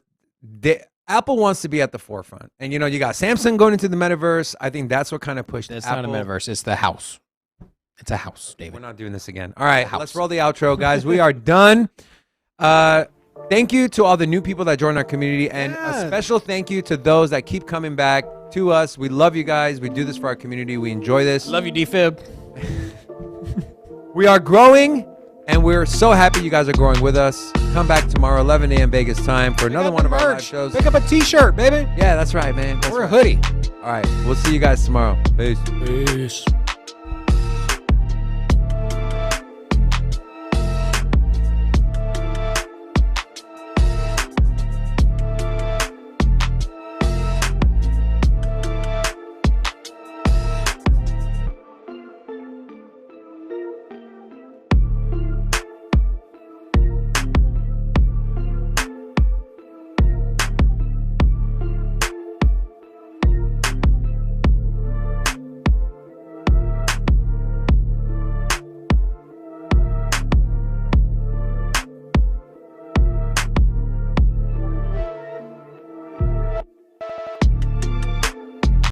to. Apple wants to be at the forefront, and you got Samsung going into the metaverse. I think that's what kind of pushed. It's Apple. not a metaverse. It's the house. It's a house, We're David. not doing this again. All right, House. let's roll the outro, guys. We are done. Thank you to all the new people that joined our community, and a special thank you to those that keep coming back to us. We love you guys. We do this for our community. We enjoy this. Love you, D-Fib. We are growing, and we're so happy you guys are growing with us. Come back tomorrow, 11 a.m. Vegas time, for another one of our live shows. Pick up a T-shirt, baby. Yeah, that's right, man. Or a hoodie. All right, we'll see you guys tomorrow. Peace. Peace.